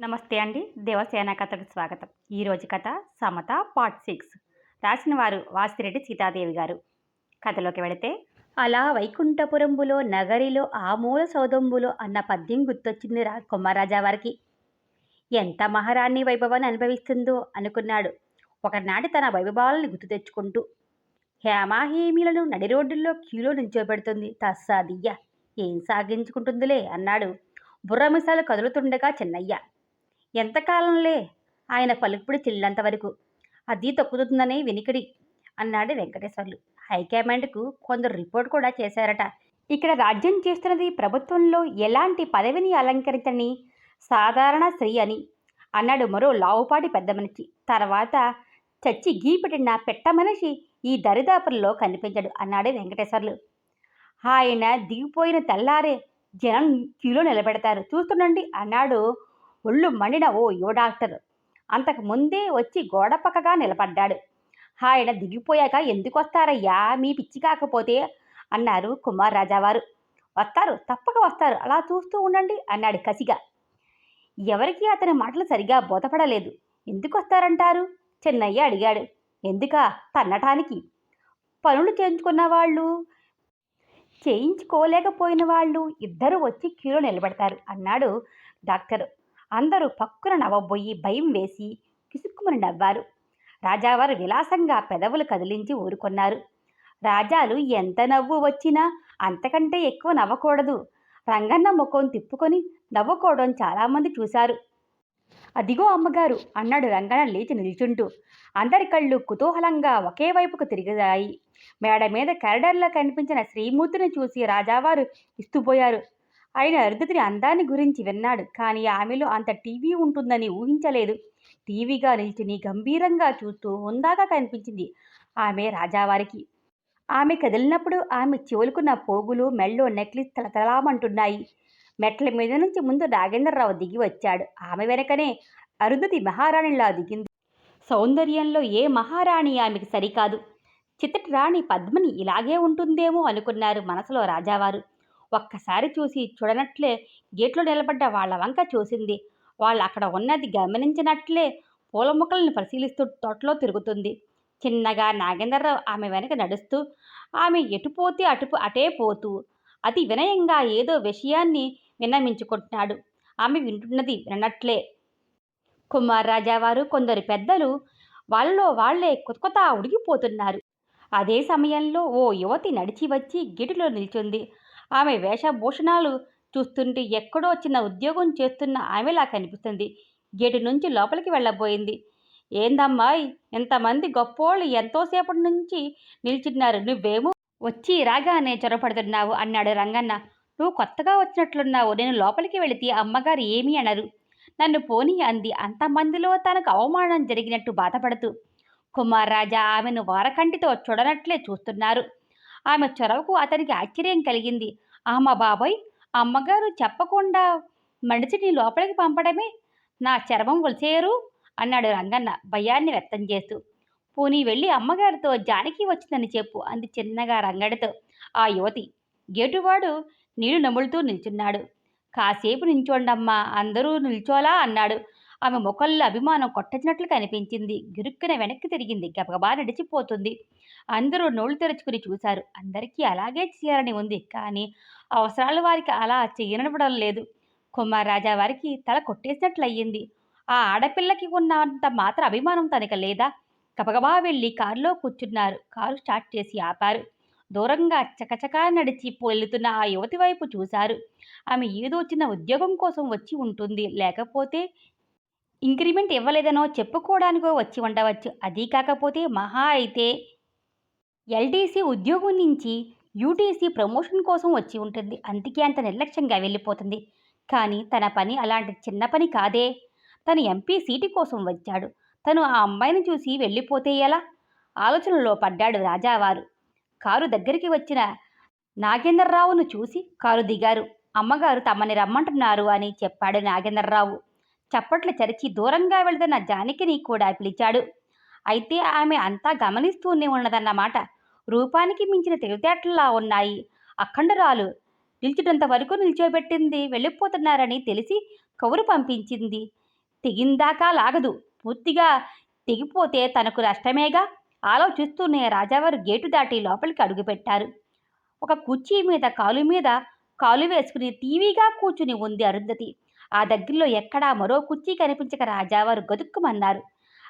నమస్తే అండి. దేవసేన కథకు స్వాగతం. ఈరోజు కథ 'సమత పార్ట్ 6'. రాసిన వారు వాసిరెడ్డి సీతాదేవి గారు. కథలోకి వెళితే, అలా వైకుంఠపురంబులో నగరిలో ఆమూల సౌధంబులో అన్న పద్యం గుర్తొచ్చింది కుమారరాజా వారికి. ఎంత మహారాణి వైభవాన్ని అనుభవిస్తుందో అనుకున్నాడు ఒకనాటి తన వైభవాలను గుర్తు తెచ్చుకుంటూ. హేమాహేమీలను నడి రోడ్డుల్లో క్యూలో నిల్చోబెడుతుంది తస్సాదియ్య, ఏం సాగించుకుంటుందిలే అన్నాడు బుర్రమిసాలు కదులుతుండగా చిన్నయ్య. ఎంతకాలంలే ఆయన పలుకుపుడి చెల్లినంతవరకు అది తొక్కుతుందనే వినికిడి అన్నాడు వెంకటేశ్వర్లు. హైకమాండ్కు కొందరు రిపోర్ట్ కూడా చేశారట. ఇక్కడ రాజ్యం చేస్తున్నది ప్రభుత్వంలో ఎలాంటి పదవిని అలంకరించని సాధారణ స్త్రీ అని అన్నాడు మరో లావుపాటి పెద్ద మనిషి. తర్వాత చచ్చి గీపెట్టిన పెట్ట మనిషి ఈ దరిదాపుల్లో కనిపించడు అన్నాడు వెంకటేశ్వర్లు. ఆయన దిగిపోయిన తెల్లారే జనం క్యూలో నిలబెడతారు, చూస్తుండండి అన్నాడు ఒళ్ళు మండిన ఓ యువ డాక్టర్. అంతకు ముందే వచ్చి గోడ పక్కగా నిలబడ్డాడు. ఆయన దిగిపోయాక ఎందుకు వస్తారయ్యా, మీ పిచ్చి కాకపోతే అన్నారు కుమార్ రాజావారు. వస్తారు, తప్పక వస్తారు, అలా చూస్తూ ఉండండి అన్నాడు కసిగా. ఎవరికి అతని మాటలు సరిగా బోధపడలేదు. ఎందుకు వస్తారంటారు చెన్నయ్య అడిగాడు. ఎందుకా, తన్నటానికి. పనులు చేయించుకున్న వాళ్ళు, చేయించుకోలేకపోయిన వాళ్ళు ఇద్దరు వచ్చి క్యూలో నిలబెడతారు అన్నాడు డాక్టరు. అందరూ పక్కున నవ్వబోయి భయం వేసి కిసుక్కుమని నవ్వారు. రాజావారు విలాసంగా పెదవులు కదిలించి ఊరుకొన్నారు. రాజాలు ఎంత నవ్వు వచ్చినా అంతకంటే ఎక్కువ నవ్వకూడదు. రంగన్న ముఖం తిప్పుకొని నవ్వుకోవడం చాలామంది చూశారు. అదిగో అమ్మగారు అన్నాడు రంగన్న లేచి నిల్చుంటూ. అందరి కళ్ళు కుతూహలంగా ఒకే వైపుకు తిరిగాయి. మేడ మీద కారిడార్లో కనిపించిన శ్రీమూర్తిని చూసి రాజావారు ఇస్తుపోయారు. ఆయన అరుంధతిని అందాన్ని గురించి విన్నాడు, కానీ ఆమెలో అంత టీవీ ఉంటుందని ఊహించలేదు. టీవీగా నిల్చుని గంభీరంగా చూస్తూ హుందాగా కనిపించింది ఆమె రాజావారికి. ఆమె కదిలినప్పుడు ఆమె చెవులుకున్న పోగులు, మెళ్ళో నెక్లెస్ తలతలామంటున్నాయి. మెట్ల మీద నుంచి ముందు నాగేంద్రరావు దిగి వచ్చాడు. ఆమె వెనకనే అరుంధతి మహారాణిలా దిగింది. సౌందర్యంలో ఏ మహారాణి ఆమెకి సరికాదు. చిత్తటి రాణి పద్మిని ఇలాగే ఉంటుందేమో అనుకున్నారు మనసులో రాజావారు. ఒక్కసారి చూసి చూడనట్లే గేట్లో నిలబడ్డ వాళ్ళ వంక చూసింది. వాళ్ళు అక్కడ ఉన్నది గమనించినట్లే పూల మొక్కలను పరిశీలిస్తూ తోటలో తిరుగుతుంది. చిన్నగా నాగేంద్రరావు ఆమె వెనక నడుస్తూ, ఆమె ఎటుపోతే అటే పోతూ అతి వినయంగా ఏదో విషయాన్ని విన్నమించుకుంటున్నాడు. ఆమె వింటున్నది వినట్లే. కుమార్ రాజావారు, కొందరు పెద్దలు వాళ్ళలో వాళ్లే కొత్త ఉడిగిపోతున్నారు. అదే సమయంలో ఓ యువతి నడిచి వచ్చి గేటులో నిల్చుంది. ఆమె వేషభూషణాలు చూస్తుంటే ఎక్కడో చిన్న ఉద్యోగం చేస్తున్న ఆమెలా కనిపిస్తుంది. గేటు నుంచి లోపలికి వెళ్ళబోయింది. ఏందమ్మాయి, ఎంతమంది గొప్పోళ్ళు ఎంతోసేపటి నుంచి నిల్చున్నారు, నువ్వేమో వచ్చి రాగానే చొరపడుతున్నావు అన్నాడు రంగన్న. నువ్వు కొత్తగా వచ్చినట్లున్నావు. నేను లోపలికి వెళితే అమ్మగారు ఏమీ అనరు, నన్ను పోనీ అంది అంతమందిలో తనకు అవమానం జరిగినట్టు బాధపడుతూ. కుమార్ రాజా ఆమెను వారకంటితో చూడనట్లే చూస్తున్నారు. ఆమె చొరవకు అతనికి ఆశ్చర్యం కలిగింది. అమ్మ బాబోయ్, అమ్మగారు చెప్పకుండా మనిషిని లోపలికి పంపడమే, నా చర్మం ఒలిసేయరు అన్నాడు రంగన్న భయాన్ని వ్యక్తం చేస్తూ. పోనీ వెళ్ళి అమ్మగారితో జానకి వచ్చిందని చెప్పు అంది చిన్నగా రంగడితో ఆ యువతి. గేటువాడు నీళ్లు నములుతూ నిల్చున్నాడు. కాసేపు నిల్చోండమ్మా, అందరూ నిల్చోలా అన్నాడు. ఆమె ముఖంలో అభిమానం కొట్టచ్చినట్లు కనిపించింది. గిరుక్కున వెనక్కి తిరిగింది. గబగబా నడిచిపోతుంది. అందరూ నోళ్లు తెరుచుకుని చూశారు. అందరికీ అలాగే చేయాలని ఉంది, కానీ అవసరాలు వారికి అలా చేయనివ్వడం లేదు. కుమార్ రాజా వారికి తల కొట్టేసినట్లయింది. ఆ ఆడపిల్లకి ఉన్నంత మాత్రం అభిమానం తనకి లేదా? గబగబా వెళ్ళి కారులో కూర్చున్నారు. కారు స్టార్ట్ చేసి ఆపారు. దూరంగా చకచకా నడిచి వెళ్తున్న ఆ యువతి వైపు చూశారు. ఆమె ఏదో చిన్న ఉద్యోగం కోసం వచ్చి ఉంటుంది, లేకపోతే ఇంక్రిమెంట్ ఇవ్వలేదనో చెప్పుకోవడానికో వచ్చి ఉండవచ్చు. అదీ కాకపోతే మహా అయితే ఎల్డీసీ ఉద్యోగం నుంచి యూటీసీ ప్రమోషన్ కోసం వచ్చి ఉంటుంది. అందుకే అంత నిర్లక్ష్యంగా వెళ్ళిపోతుంది. కానీ తన పని అలాంటి చిన్న పని కాదే. తను ఎంపీ సీటు కోసం వచ్చాడు. తను ఆ అమ్మాయిని చూసి వెళ్ళిపోతే ఎలా? ఆలోచనలో పడ్డాడు రాజావారు. కారు దగ్గరికి వచ్చిన నాగేంద్రరావును చూసి కారు దిగారు. అమ్మగారు తమని రమ్మంటున్నారు అని చెప్పాడు నాగేంద్రరావు. చప్పట్లు చరిచి దూరంగా వెళుతున్న జానకిని కూడా పిలిచాడు. అయితే ఆమె అంతా గమనిస్తూనే ఉన్నదన్నమాట. రూపానికి మించిన తెలివితేటల్లా ఉన్నాయి. అఖండరాలు నిల్చున్నంత వరకు నిల్చోబెట్టింది. వెళ్ళిపోతున్నారని తెలిసి కబురు పంపించింది. తెగిందాకా లాగదు. పూర్తిగా తెగిపోతే తనకు నష్టమేగా. ఆలోచిస్తూనే రాజావారు గేటు దాటి లోపలికి అడుగుపెట్టారు. ఒక కుర్చీ మీద కాలు వేసుకుని టీవీగా కూర్చుని ఉంది అరుంధతి. ఆ దగ్గరలో ఎక్కడా మరో కుర్చీ కనిపించక రాజావారు గదుక్కుమన్నారు.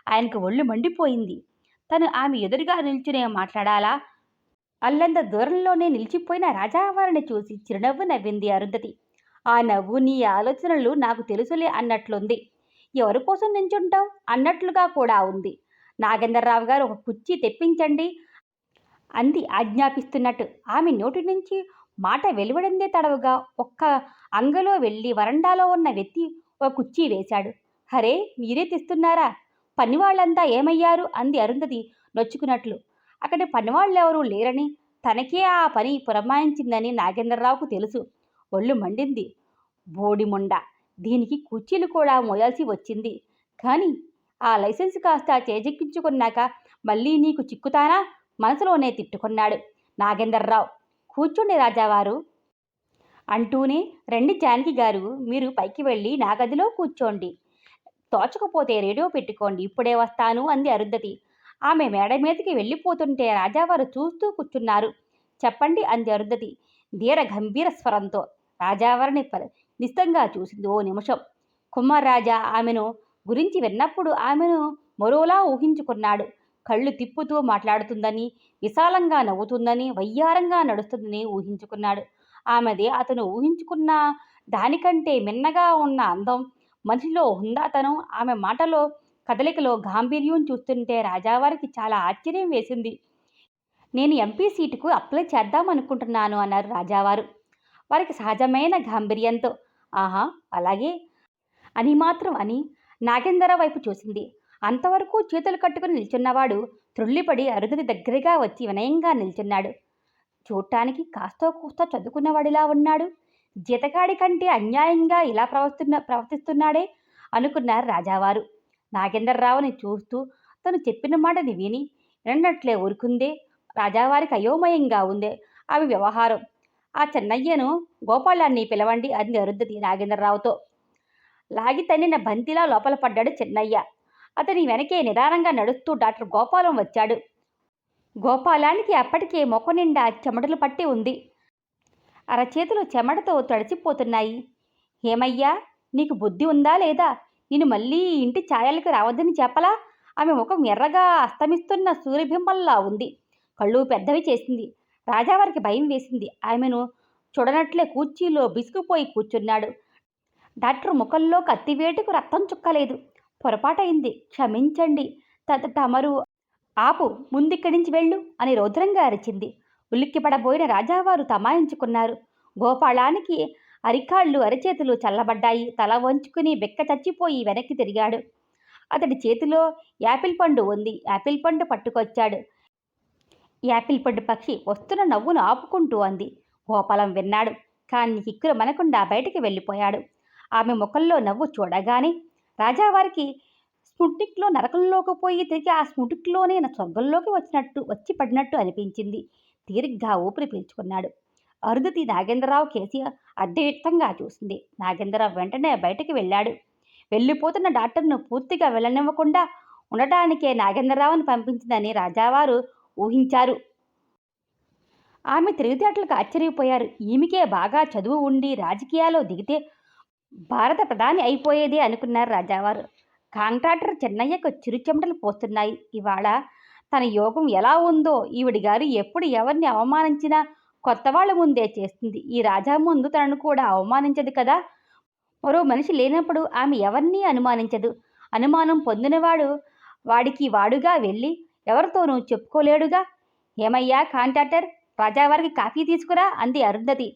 ఆయనకు ఒళ్ళు మండిపోయింది. తను ఆమె ఎదురుగా నిల్చునే మాట్లాడాలా? అల్లంత దూరంలోనే నిలిచిపోయిన రాజావారిని చూసి చిరునవ్వు నవ్వింది అరుంధతి. ఆ నవ్వు నీ ఆలోచనలు నాకు తెలుసులే అన్నట్లుంది. ఎవరి కోసం నించుంటావు అన్నట్లుగా కూడా ఉంది. నాగేంద్రరావు గారు ఒక కుర్చీ తెప్పించండి అంది ఆజ్ఞాపిస్తున్నట్టు. ఆమె నోటి నుంచి మాట వెలువడిందే తడవుగా ఒక్క అంగలో వెళ్ళి వరండాలో ఉన్న వ్యక్తి ఒక కుర్చీ వేశాడు. హరే, మీరే తెస్తున్నారా? పనివాళ్లంతా ఏమయ్యారు అంది అరుంధతి నొచ్చుకున్నట్లు. అక్కడి పనివాళ్ళెవరూ లేరని, తనకే ఆ పని పురమాయించిందని నాగేంద్రరావుకు తెలుసు. ఒళ్ళు మండింది. బోడిముండ, దీనికి కుర్చీలు కూడా మోయాల్సి వచ్చింది. కానీ ఆ లైసెన్స్ కాస్త చేజెక్కించుకున్నాక మళ్ళీ నీకు చిక్కుతానా? మనసులోనే తిట్టుకున్నాడు నాగేంద్రరావు. కూర్చోండి రాజావారు అంటూనే, రండి జానకి గారు, మీరు పైకి వెళ్ళి నా గదిలో కూర్చోండి. తోచకపోతే రేడియో పెట్టుకోండి, ఇప్పుడే వస్తాను అంది అరుంధతి. ఆమె మేడ మీదకి వెళ్ళిపోతుంటే రాజావారు చూస్తూ కూర్చున్నారు. చెప్పండి అంది అరుంధతి ధీర గంభీర స్వరంతో. రాజావారిని నిస్తంగా చూసింది ఓ నిమిషం. కుమార్రాజా ఆమెను గురించి విన్నప్పుడు ఆమెను మరోలా ఊహించుకున్నాడు. కళ్ళు తిప్పుతూ మాట్లాడుతుందని, విశాలంగా నవ్వుతుందని, వయ్యారంగా నడుస్తుందని ఊహించుకున్నాడు. ఆమెది అతను ఊహించుకున్న దానికంటే మిన్నగా ఉన్న అందం, మనిషిలో హుందాతనం, ఆమె మాటలో కదలికలో గాంభీర్యం చూస్తుంటే రాజావారికి చాలా ఆశ్చర్యం వేసింది. నేను ఎంపీ సీటుకు అప్లై చేద్దామనుకుంటున్నాను అన్నారు రాజావారు వారికి సహజమైన గాంభీర్యంతో. ఆహా, అలాగే అని మాత్రం అని నాగేంద్ర వైపు చూసింది. అంతవరకు చేతులు కట్టుకుని నిల్చున్నవాడు త్రుళ్ళిపడి అరుంధతి దగ్గరగా వచ్చి వినయంగా నిల్చున్నాడు. చూడటానికి కాస్తో కూస్తో చదువుకున్నవాడిలా ఉన్నాడు. జీతగాడి కంటే అన్యాయంగా ఇలా ప్రవర్తిస్తున్నాడే అనుకున్నారు రాజావారు. నాగేంద్రరావుని చూస్తూ తను చెప్పిన మాటని విన్నట్లే ఊరుకుందే. రాజావారికి అయోమయంగా ఉందే ఆమె వ్యవహారం. ఆ చెన్నయ్యను గోపాలాన్ని పిలవండి అంది అరుంధతి నాగేంద్రరావుతో. లాగి తన్నిన బంతిలా లోపల పడ్డాడు చెన్నయ్య. అతని వెనకే నిదానంగా నడుస్తూ డాక్టర్ గోపాలం వచ్చాడు. గోపాలానికి అప్పటికే మొక్క నిండా చెమటలు పట్టి ఉంది. అరచేతులు చెమటతో తడిసిపోతున్నాయి. ఏమయ్యా, నీకు బుద్ధి ఉందా లేదా? నేను మళ్ళీ ఇంటి ఛాయలకు రావద్దని చెప్పలా? ఆమె ముఖం ఎర్రగా అస్తమిస్తున్న సూర్యబింబంలా ఉంది. కళ్ళు పెద్దవి చేసింది. రాజావారికి భయం వేసింది. ఆమెను చూడనట్లే కుర్చీలో బిసుకుపోయి కూర్చున్నాడు. డాక్టర్ ముఖంలో కత్తివేటుకు రక్తం చుక్కలేదు. పొరపాటైంది, క్షమించండి. తమరు ఆపు, ముందిక్కడి నుంచి వెళ్ళు అని రౌద్రంగా అరిచింది. ఉలిక్కిపడబోయిన రాజావారు తమాయించుకున్నారు. గోపాలానికి అరికాళ్ళు అరిచేతులు చల్లబడ్డాయి. తల వంచుకుని బెక్క చచ్చిపోయి వెనక్కి తిరిగాడు. అతడి చేతిలో యాపిల్ పండు ఉంది. యాపిల్ పండు పట్టుకొచ్చాడు. యాపిల్ పండు పక్షి వస్తున్న నవ్వును ఆపుకుంటూ అంది. గోపాలం విన్నాడు. కానీ కిక్కులు మనకుండా బయటికి వెళ్ళిపోయాడు. ఆమె ముఖంలో నవ్వు చూడగానే రాజావారికి స్ఫుటిక్లో నరకంలోకి పోయి తిరిగి ఆ స్ఫుటిక్లోనే స్వర్గంలోకి వచ్చి పడినట్టు అనిపించింది. తీరిగ్గా ఊపిరి పీల్చుకున్నాడు. అరుంధతి నాగేంద్రరావు కేసి అర్ధయుక్తంగా చూసింది. నాగేంద్రరావు వెంటనే బయటికి వెళ్ళాడు. వెళ్ళిపోతున్న డాక్టర్ను పూర్తిగా వెళ్ళనివ్వకుండా ఉండటానికే నాగేంద్రరావుని పంపించిందని రాజావారు ఊహించారు. ఆమె తెలివితేటలకు ఆశ్చర్యపోయారు. ఈమెకే బాగా చదువు ఉండి రాజకీయాల్లో దిగితే భారత ప్రధాని అయిపోయేదే అనుకున్నారు రాజావారు. కాంట్రాక్టర్ చెన్నయ్యకు చిరుచెమటలు పోస్తున్నాయి. ఇవాళ తన యోగం ఎలా ఉందో! ఈవిడి గారు ఎప్పుడు ఎవరిని అవమానించినా కొత్త వాళ్ళ ముందే చేస్తుంది. ఈ రాజా ముందు తనను కూడా అవమానించదు కదా. మరో మనిషి లేనప్పుడు ఆమె ఎవరినీ అనుమానించదు. అనుమానం పొందినవాడు వాడికి వాడుగా వెళ్ళి ఎవరితోనూ చెప్పుకోలేడుగా. ఏమయ్యా కాంట్రాక్టర్, రాజావారికి కాఫీ తీసుకురా అంది అరుంధతి.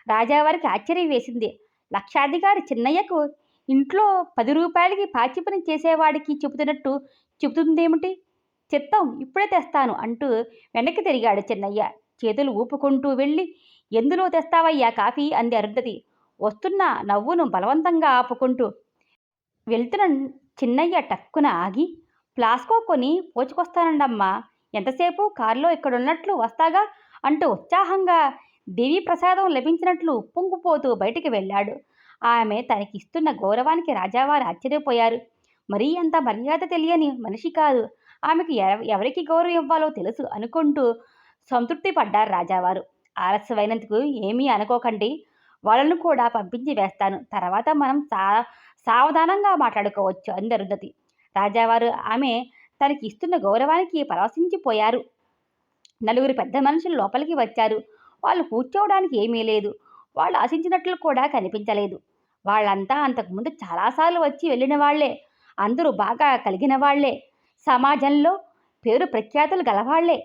రాజావారికి ఆశ్చర్యం వేసింది. లక్షాధికారి చిన్నయ్యకు ఇంట్లో 10 రూపాయలకి పాచి పని చేసేవాడికి చెబుతున్నట్టు చెబుతుందేమిటి? చిత్తం, ఇప్పుడే తెస్తాను అంటూ వెనక్కి తిరిగాడు చిన్నయ్య. చేతులు ఊపుకుంటూ వెళ్ళి, ఎందులో తెస్తావయ్యా కాఫీ అంది అరుంధతి వస్తున్న నవ్వును బలవంతంగా ఆపుకుంటూ. వెళ్తున్న చిన్నయ్య టక్కున ఆగి, ఫ్లాస్కో కొని పోచుకొస్తానండమ్మా, ఎంతసేపు కారులో ఇక్కడున్నట్లు వస్తాగా అంటూ ఉత్సాహంగా దేవీ ప్రసాదం లభించినట్లు ఉప్పొంగిపోతూ బయటికి వెళ్ళాడు. ఆమె తనకిస్తున్న గౌరవానికి రాజావారు ఆశ్చర్యపోయారు. మరీ అంత మర్యాద తెలియని మనిషి కాదు. ఆమెకు ఎవరికి గౌరవం ఇవ్వాలో తెలుసు అనుకుంటూ సంతృప్తి పడ్డారు రాజావారు. ఆలస్యమైనందుకు ఏమీ అనుకోకండి. వాళ్ళను కూడా పంపించి వేస్తాను. తర్వాత మనం సావధానంగా మాట్లాడుకోవచ్చు అంది అరుంధతి. రాజావారు ఆమె తనకి ఇస్తున్న గౌరవానికి పరవశించిపోయారు. నలుగురు పెద్ద మనుషులు లోపలికి వచ్చారు. వాళ్ళు కూర్చోవడానికి ఏమీ లేదు. వాళ్ళు ఆశించినట్లు కూడా కనిపించలేదు. వాళ్ళంతా అంతకుముందు చాలాసార్లు వచ్చి వెళ్ళిన వాళ్లే. అందరూ బాగా కలిగిన వాళ్లే. సమాజంలో పేరు ప్రఖ్యాతులు గలవాళ్లే.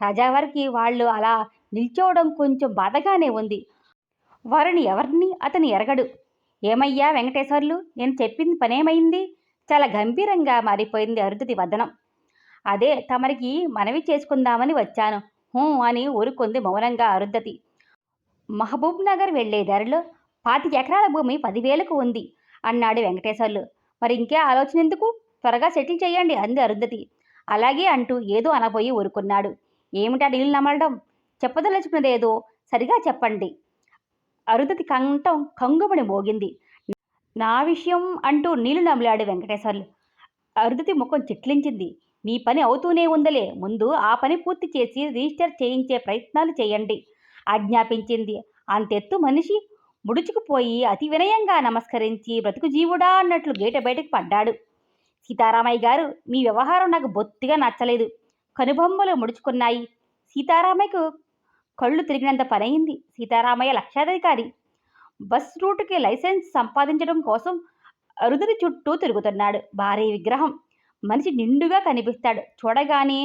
రాజావారికి వాళ్ళు అలా నిల్చోవడం కొంచెం బాధగానే ఉంది. వారిని ఎవరిని అతను ఎరగడు. ఏమయ్యా వెంకటేశ్వర్లు, నేను చెప్పింది పనేమైంది? చాలా గంభీరంగా మారిపోయింది అరుంధతి వదనం. అదే తమరికి మనవి చేసుకుందామని వచ్చాను అని ఊరుకుంది మౌనంగా అరుంధతి. మహబూబ్ నగర్ వెళ్లే దారిలో 25 ఎకరాల భూమి 10,000కు ఉంది అన్నాడు వెంకటేశ్వర్లు. మరి ఇంకే ఆలోచన ఎందుకు? త్వరగా సెటిల్ చేయండి అంది అరుంధతి. అలాగే అంటూ ఏదో అనబోయి ఊరుకున్నాడు. ఏమిటా నీళ్ళు నమలడం? చెప్పదలుచుకున్నదేదో సరిగా చెప్పండి. అరుంధతి కంఠం కంగుమని మోగింది. నా విషయం అంటూ నీళ్లు నమిలాడు వెంకటేశ్వర్లు. అరుంధతి ముఖం చిట్లించింది. మీ పని అవుతూనే ఉందలే, ముందు ఆ పని పూర్తి చేసి రిజిస్టర్ చేయించే ప్రయత్నాలు చేయండి ఆజ్ఞాపించింది. అంతెత్తు మనిషి ముడుచుకుపోయి అతి వినయంగా నమస్కరించి బ్రతుకు జీవుడా అన్నట్లు గేట బయటకు పడ్డాడు. సీతారామయ్య గారు, మీ వ్యవహారం నాకు బొత్తిగా నచ్చలేదు. కనుబొమ్మలు ముడుచుకున్నాయి. సీతారామయ్యకు కళ్ళు తిరిగినంత పనయింది. సీతారామయ్య లక్షాధికారి. బస్ రూటుకి లైసెన్స్ సంపాదించడం కోసం అరుంధతి చుట్టూ తిరుగుతున్నాడు. భారీ విగ్రహం. మనిషి నిండుగా కనిపిస్తాడు. చూడగానే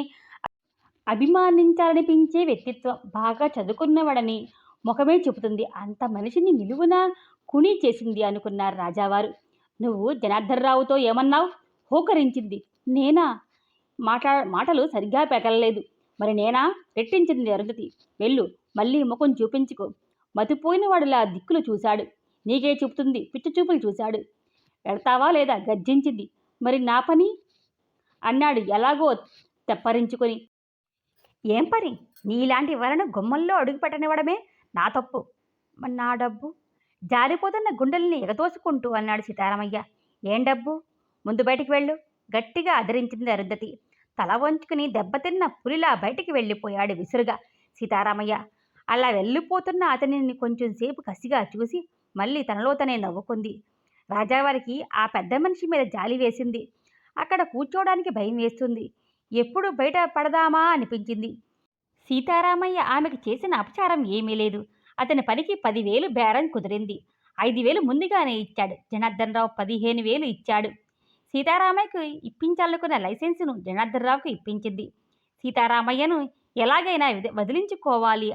అభిమానించాలనిపించే వ్యక్తిత్వం. బాగా చదువుకున్నవాడని ముఖమే చెబుతుంది. అంత మనిషిని నిలువున కుణి చేసింది అనుకున్నారు రాజావారు. నువ్వు జనార్దనరావుతో ఏమన్నావు? హోకరించింది. నేనా? మాటలు సరిగ్గా పెగలలేదు. మరి నేనా? రెట్టించింది అరుంధతి. వెళ్ళు, మళ్ళీ ముఖం చూపించుకో. మతిపోయిన వాడిలా దిక్కులు చూశాడు. నీకే చెబుతుంది పిచ్చి చూపులు చూశాడు. వెళ్తావా లేదా? గర్జించింది. మరి నా పని అన్నాడు ఎలాగో తెప్పరించుకొని. ఏం పని? నీలాంటి వలను గుమ్మంలో అడుగుపెట్టనివ్వడమే నా తప్పు. నా డబ్బు? జారిపోతున్న గుండెల్ని ఎగతోసుకుంటూ అన్నాడు సీతారామయ్య. ఏం డబ్బు? ముందు బయటికి వెళ్ళు, గట్టిగా అదిరించింది అరుంధతి. తల వంచుకుని దెబ్బతిన్న పులిలా బయటికి వెళ్ళిపోయాడు విసురుగా సీతారామయ్య. అలా వెళ్ళిపోతున్న అతనిని కొంచెం సేపు కసిగా చూసి మళ్ళీ తనలో తనే నవ్వుకుంది. రాజావారికి ఆ పెద్ద మనిషి మీద జాలి వేసింది. అక్కడ కూర్చోవడానికి భయం వేస్తుంది. ఎప్పుడు బయట పడదామా అనిపించింది. సీతారామయ్య ఆమెకు చేసిన అపచారం ఏమీ లేదు. అతని పనికి 10,000 బేరం కుదిరింది. 5,000 ముందుగానే ఇచ్చాడు. జనార్దనరావు 15,000 ఇచ్చాడు. సీతారామయ్యకు ఇప్పించాలనుకున్న లైసెన్సును జనార్దనరావుకు ఇప్పించింది. సీతారామయ్యను ఎలాగైనా వదిలించుకోవాలి.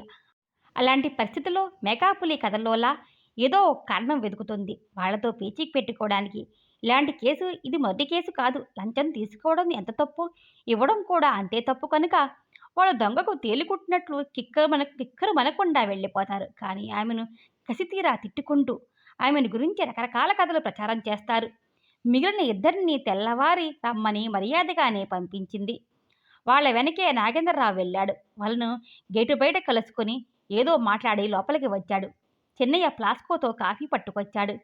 అలాంటి పరిస్థితుల్లో మేకాపులి కథలోలా ఏదో కారణం వెతుకుతుంది వాళ్లతో పేచీకి పెట్టుకోవడానికి. ఇలాంటి కేసు ఇది మొదటి కేసు కాదు. లంచం తీసుకోవడం ఎంత తప్పు, ఇవ్వడం కూడా అంతే తప్పు. కనుక వాళ్ళు దొంగకు తేలికుట్టినట్లు కిక్కరు మనకుండా వెళ్ళిపోతారు. కానీ ఆమెను కసితీరా తిట్టుకుంటూ ఆమెను గురించి రకరకాల కథలు ప్రచారం చేస్తారు. మిగిలిన ఇద్దరిని తెల్లవారి రమ్మని మర్యాదగానే పంపించింది. వాళ్ళ వెనకే నాగేంద్రరావు వెళ్ళాడు. వాళ్ళను గేటు బయట కలుసుకొని ఏదో మాట్లాడి లోపలికి వచ్చాడు. చిన్నయ్య ప్లాస్కోతో కాఫీ పట్టుకొచ్చాడు.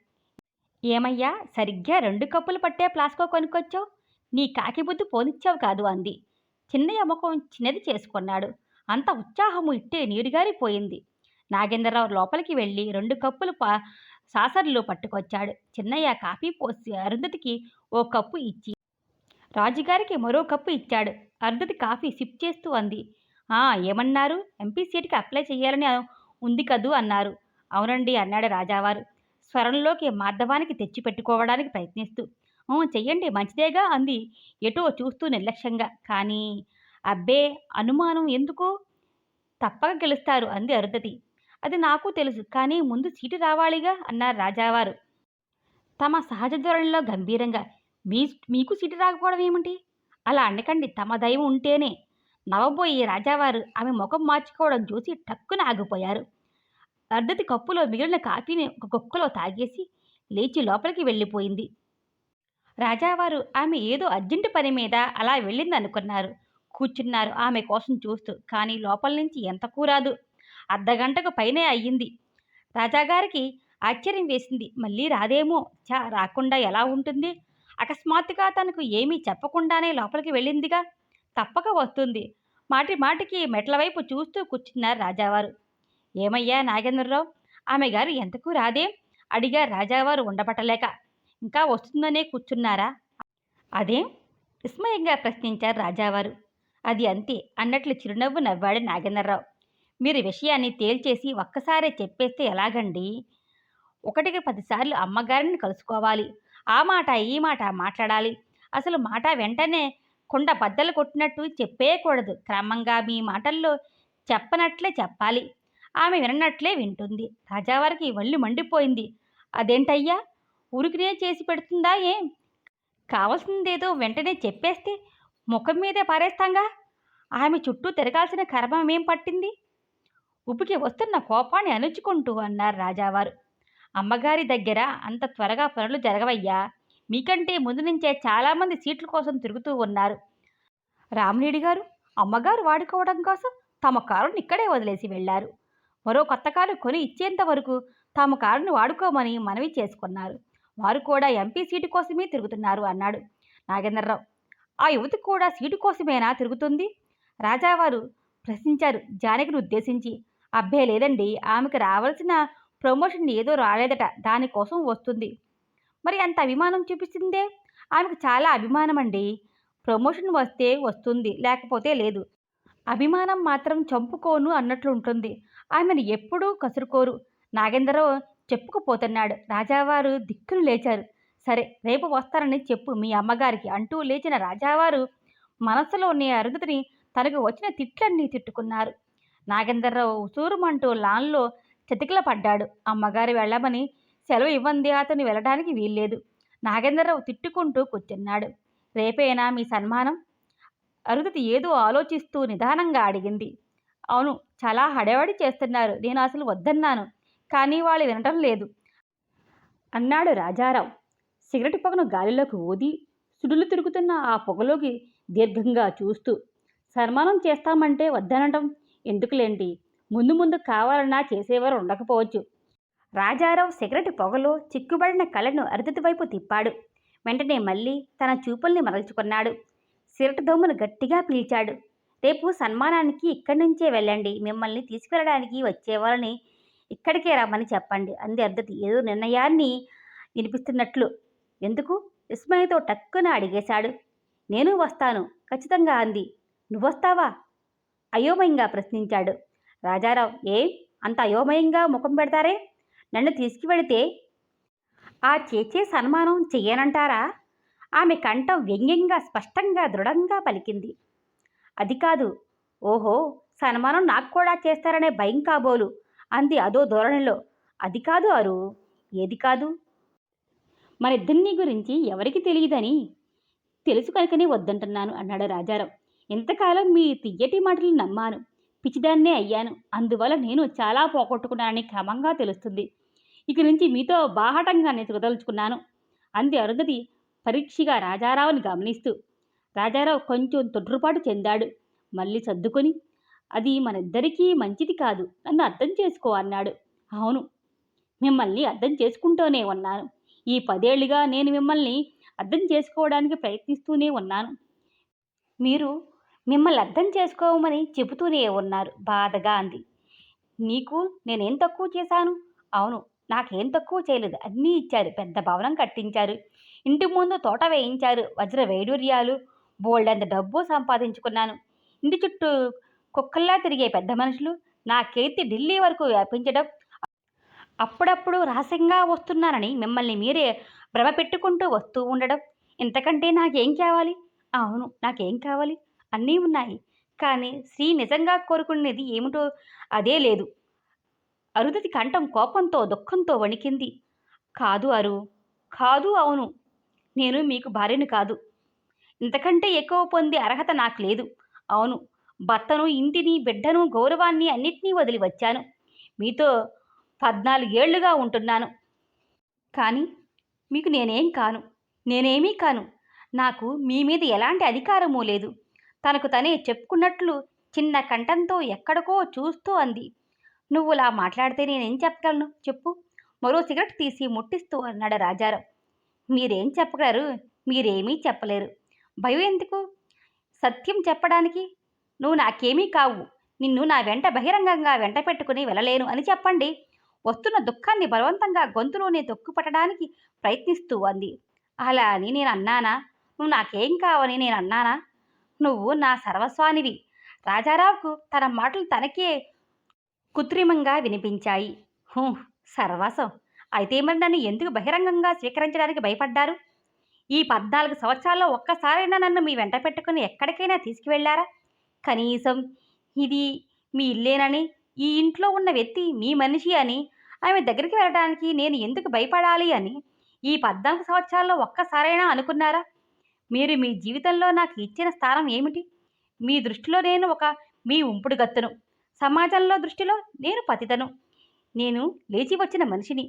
ఏమయ్యా, సరిగ్గా 2 కప్పులు పట్టే ప్లాస్కో కొనుక్కొచ్చావు? నీ కాకి బుద్ధి పోనిచ్చావు కాదు అంది. చిన్నయ్య ముఖం చిన్నది చేసుకున్నాడు. అంత ఉత్సాహము ఇట్టే నీరుగారిపోయింది. నాగేంద్రరావు లోపలికి వెళ్ళి 2 కప్పులు సాసర్లు పట్టుకొచ్చాడు. చిన్నయ్య కాఫీ పోసి అరుంధతికి ఓ కప్పు ఇచ్చి రాజుగారికి మరో కప్పు ఇచ్చాడు. అరుంధతి కాఫీ సిప్ చేస్తూ అంది. ఏమన్నారు? ఎంపీ సీటుకి అప్లై చేయాలని ఉంది కదూ అన్నారు. అవునండి అన్నాడు రాజావారు స్వరంలోకి మార్ధవానికి తెచ్చిపెట్టుకోవడానికి ప్రయత్నిస్తూ. చెయ్యండి, మంచిదేగా అంది ఎటో చూస్తూ నిర్లక్ష్యంగా. కానీ అబ్బే, అనుమానం ఎందుకు? తప్పక గెలుస్తారు అంది అరుంధతి. అది నాకు తెలుసు, కానీ ముందు సీటు రావాలిగా అన్నారు రాజావారు తమ సహజ ధోరణిలో గంభీరంగా. మీకు సీటు రాకపోవడం ఏమిటి? అలా అనకండి, తమ దైవం ఉంటేనే. నవ్వబోయి రాజావారు ఆమె ముఖం మార్చుకోవడం చూసి టక్కున ఆగిపోయారు. అరుంధతి కప్పులో మిగిలిన కాఫీని ఒక కుక్కలో తాగేసి లేచి లోపలికి వెళ్ళిపోయింది. రాజావారు ఆమె ఏదో అర్జెంటు పని మీద అలా వెళ్ళిందనుకున్నారు. కూర్చున్నారు ఆమె కోసం చూస్తూ. కానీ లోపల నుంచి ఎంతకూ రాదు. అర్ధగంటకు పైనే అయ్యింది. రాజాగారికి ఆశ్చర్యం వేసింది. మళ్ళీ రాదేమో. రాకుండా ఎలా ఉంటుంది? అకస్మాత్తుగా తనకు ఏమీ చెప్పకుండానే లోపలికి వెళ్ళిందిగా, తప్పక వస్తుంది. మాటి మాటికి మెట్ల వైపు చూస్తూ కూర్చున్నారు రాజావారు. ఏమయ్యా నాగేంద్రరావు, ఆమె గారు ఎంతకు రాదేం? అడిగారు రాజావారు ఉండబట్టలేక. ఇంకా వస్తుందనే కూర్చున్నారా? అదేం? విస్మయంగా ప్రశ్నించారు రాజావారు. అది అంతే అన్నట్లు చిరునవ్వు నవ్వాడు నాగేంద్రరావు. మీరు విషయాన్ని తేల్చేసి ఒక్కసారే చెప్పేస్తే ఎలాగండి? ఒకటికి 10 సార్లు అమ్మగారిని కలుసుకోవాలి. ఆ మాట ఈ మాట మాట్లాడాలి. అసలు మాట వెంటనే కుండ బద్దలు కొట్టినట్టు చెప్పేయకూడదు. క్రమంగా మీ మాటల్లో చెప్పనట్లే చెప్పాలి. ఆమె విననట్లే వింటుంది. రాజావారికి ఒళ్ళు మండిపోయింది. అదేంటయ్యా, ఊరికినే చేసి పెడుతుందా ఏం? కావలసిందేదో వెంటనే చెప్పేస్తే ముఖం మీదే పారేస్తాంగా. ఆమె చుట్టూ తిరగాల్సిన కర్మమేం పట్టింది? ఉపికి వస్తున్న కోపాన్ని అణుచుకుంటూ అన్నారు రాజావారు. అమ్మగారి దగ్గర అంత త్వరగా పనులు జరగవయ్యా. మీకంటే ముందు నుంచే చాలామంది సీట్ల కోసం తిరుగుతూ ఉన్నారు. రామినేడి గారు అమ్మగారు వాడుకోవడం కోసం తమ కారుని ఇక్కడే వదిలేసి వెళ్లారు. మరో కొత్త కారు కొని ఇచ్చేంత వరకు తమ కారుని వాడుకోమని మనవి చేసుకున్నారు. వారు కూడా ఎంపీ సీటు కోసమే తిరుగుతున్నారు అన్నాడు నాగేంద్రరావు. ఆ యువతి కూడా సీటు కోసమేనా తిరుగుతుంది? రాజావారు ప్రశ్నించారు జానకిని ఉద్దేశించి. అబ్బే లేదండి, ఆమెకు రావాల్సిన ప్రమోషన్ ఏదో రాలేదట, దానికోసం వస్తుంది. మరి అంత అభిమానం చూపిస్తుందే? ఆమెకు చాలా అభిమానం అండి. ప్రమోషన్ వస్తే వస్తుంది, లేకపోతే లేదు. అభిమానం మాత్రం చంపుకోను అన్నట్లుంటుంది. ఆమెను ఎప్పుడూ కసురుకోరు. నాగేంద్రరావు చెప్పుకుపోతున్నాడు. రాజావారు దిక్కులు లేచారు. సరే, రేపు వస్తానని చెప్పు మీ అమ్మగారికి అంటూ లేచిన రాజావారు మనస్సులోని అరుంధతిని తనకు వచ్చిన తిట్లన్నీ తిట్టుకున్నారు. నాగేంద్రరావు ఉసూరుమంటూ లాన్లో చతికిల పడ్డాడు. అమ్మగారు వెళ్ళమని సెలవు ఇవ్వంది అతను వెళ్ళడానికి వీల్లేదు. నాగేంద్రరావు తిట్టుకుంటూ కూర్చున్నాడు. రేపేనా మీ సన్మానం? అరుంధతి ఏదో ఆలోచిస్తూ నిదానంగా అడిగింది. అవును, చాలా హడావిడి చేస్తున్నారు. నేను అసలు వద్దన్నాను, కానీ వాళ్ళు వినటం లేదు అన్నాడు రాజారావు సిగరెట్ పొగను గాలిలోకి ఊది సుడులు తిరుగుతున్న ఆ పొగలోకి దీర్ఘంగా చూస్తూ. సన్మానం చేస్తామంటే వద్దనటం ఎందుకులేండి, ముందు ముందు కావాలన్నా చేసేవారు ఉండకపోవచ్చు. రాజారావు సిగరెట్ పొగలో చిక్కుబడిన కళ్ళను అరుంధతి వైపు తిప్పాడు. వెంటనే మళ్ళీ తన చూపుల్ని మరల్చుకున్నాడు. సిగరెట్ దమ్మును గట్టిగా పీల్చాడు. రేపు సన్మానానికి ఇక్కడి నుంచే వెళ్ళండి. మిమ్మల్ని తీసుకెళ్ళడానికి వచ్చేవాళ్ళని ఇక్కడికే రమ్మని చెప్పండి అంది అరుంధతి ఏదో నిర్ణయాన్ని వినిపిస్తున్నట్లు. ఎందుకు? విస్మయంతో టక్కున అడిగేశాడు. నేను వస్తాను ఖచ్చితంగా అంది. నువ్వొస్తావా? అయోమయంగా ప్రశ్నించాడు రాజారావు. ఏం అంత అయోమయంగా ముఖం పెడతారే? నన్ను తీసుకువెళితే ఆ చేచే సన్మానం చెయ్యనంటారా? ఆమె కంఠం వ్యంగ్యంగా స్పష్టంగా దృఢంగా పలికింది. అది కాదు. ఓహో, సన్మానం నాకు కూడా చేస్తారనే భయం కాబోలు అంది అదో ధోరణిలో. అది కాదు అరు. ఏది కాదు? మనిద్దరినీ గురించి ఎవరికి తెలియదని తెలుసు కనుకనే వద్దంటున్నాను అన్నాడు రాజారావు. ఇంతకాలం మీ తియ్యటి మాటలు నమ్మాను, పిచ్చిదాన్నే అయ్యాను. అందువల్ల నేను చాలా పోగొట్టుకున్నానని క్రమంగా తెలుస్తుంది. ఇక నుంచి మీతో బాహటంగానే తిరగదలుచుకున్నాను అంది అరుంధతి పరీక్షగా రాజారావుని గమనిస్తూ. రాజారావు కొంచెం తొట్రుపాటు చెందాడు. మళ్ళీ సర్దుకొని, అది మనిద్దరికీ మంచిది కాదు, నన్ను అర్థం చేసుకో అన్నాడు. అవును, మిమ్మల్ని అర్థం చేసుకుంటూనే ఉన్నాను. ఈ 10 ఏళ్లుగా నేను మిమ్మల్ని అర్థం చేసుకోవడానికి ప్రయత్నిస్తూనే ఉన్నాను. మీరు మిమ్మల్ని అర్థం చేసుకోమని చెబుతూనే ఉన్నారు బాధగా అంది. నీకు నేనేం తక్కువ చేశాను? అవును, నాకేం తక్కువ చేయలేదు. అన్నీ ఇచ్చారు. పెద్ద భవనం కట్టించారు, ఇంటి ముందు తోట వేయించారు, వజ్ర వైడూర్యాలు, బోల్డంత డబ్బు సంపాదించుకున్నాను. ఇంటి చుట్టూ కుక్కల్లా తిరిగే పెద్ద మనుషులు, నా కీర్తి ఢిల్లీ వరకు వ్యాపించడం, అప్పుడప్పుడు రహస్యంగా వస్తున్నానని మిమ్మల్ని మీరే భ్రమ పెట్టుకుంటూ వస్తూ ఉండడం, ఇంతకంటే నాకేం కావాలి? అవును, నాకేం కావాలి? అన్నీ ఉన్నాయి. కానీ స్త్రీ నిజంగా కోరుకునేది ఏమిటో అదే లేదు. అరుంధతి కంఠం కోపంతో దుఃఖంతో వణికింది. కాదు అరు, కాదు. అవును, నేను మీకు భార్యను కాదు. ఇంతకంటే ఎక్కువ పొందే అర్హత నాకు లేదు. అవును, భర్తను, ఇంటిని, బిడ్డను, గౌరవాన్ని అన్నిటినీ వదిలి వచ్చాను. మీతో 14 ఏళ్లుగా ఉంటున్నాను. కానీ మీకు నేనేం కాను, నేనేమీ కాను. నాకు మీ మీద ఎలాంటి అధికారమూ లేదు. తనకు తనే చెప్పుకున్నట్లు చిన్న కంఠంతో ఎక్కడికో చూస్తూ అంది. నువ్వులా మాట్లాడితే నేనేం చెప్పగలను చెప్పు? మరో సిగరెట్ తీసి ముట్టిస్తూ అన్నాడు రాజారావు. మీరేం చెప్పగలరు? మీరేమీ చెప్పలేరు. భయం ఎందుకు? సత్యం చెప్పడానికి. నువ్వు నాకేమీ కావు. నిన్ను నా వెంట బహిరంగంగా వెంట పెట్టుకుని వెళ్ళలేను అని చెప్పండి. వస్తున్న దుఃఖాన్ని బలవంతంగా గొంతులోనే తొక్కిపట్టడానికి ప్రయత్నిస్తూ అంది. అలా అని నేనన్నానా? నువ్వు నాకేం కావని నేనన్నానా? నువ్వు నా సర్వస్వానివి. రాజారావుకు తన మాటలు తనకే కృత్రిమంగా వినిపించాయి. హూ, సర్వస్వం. అయితే మరి నన్ను ఎందుకు బహిరంగంగా స్వీకరించడానికి భయపడ్డారు? ఈ 14 సంవత్సరాల్లో ఒక్కసారైనా నన్ను మీ వెంట పెట్టుకుని ఎక్కడికైనా తీసుకువెళ్ళారా? కనీసం ఇది మీ ఇల్లేనని, ఈ ఇంట్లో ఉన్న వ్యక్తి మీ మనిషి అని, ఆమె దగ్గరికి వెళ్ళడానికి నేను ఎందుకు భయపడాలి అని ఈ 14 సంవత్సరాల్లో ఒక్కసారైనా అనుకున్నారా? మీరు మీ జీవితంలో నాకు ఇచ్చిన స్థానం ఏమిటి? మీ దృష్టిలో నేను మీ ఉంపుడు గత్తును. సమాజంలో దృష్టిలో నేను పతితను. నేను లేచి వచ్చిన మనిషిని.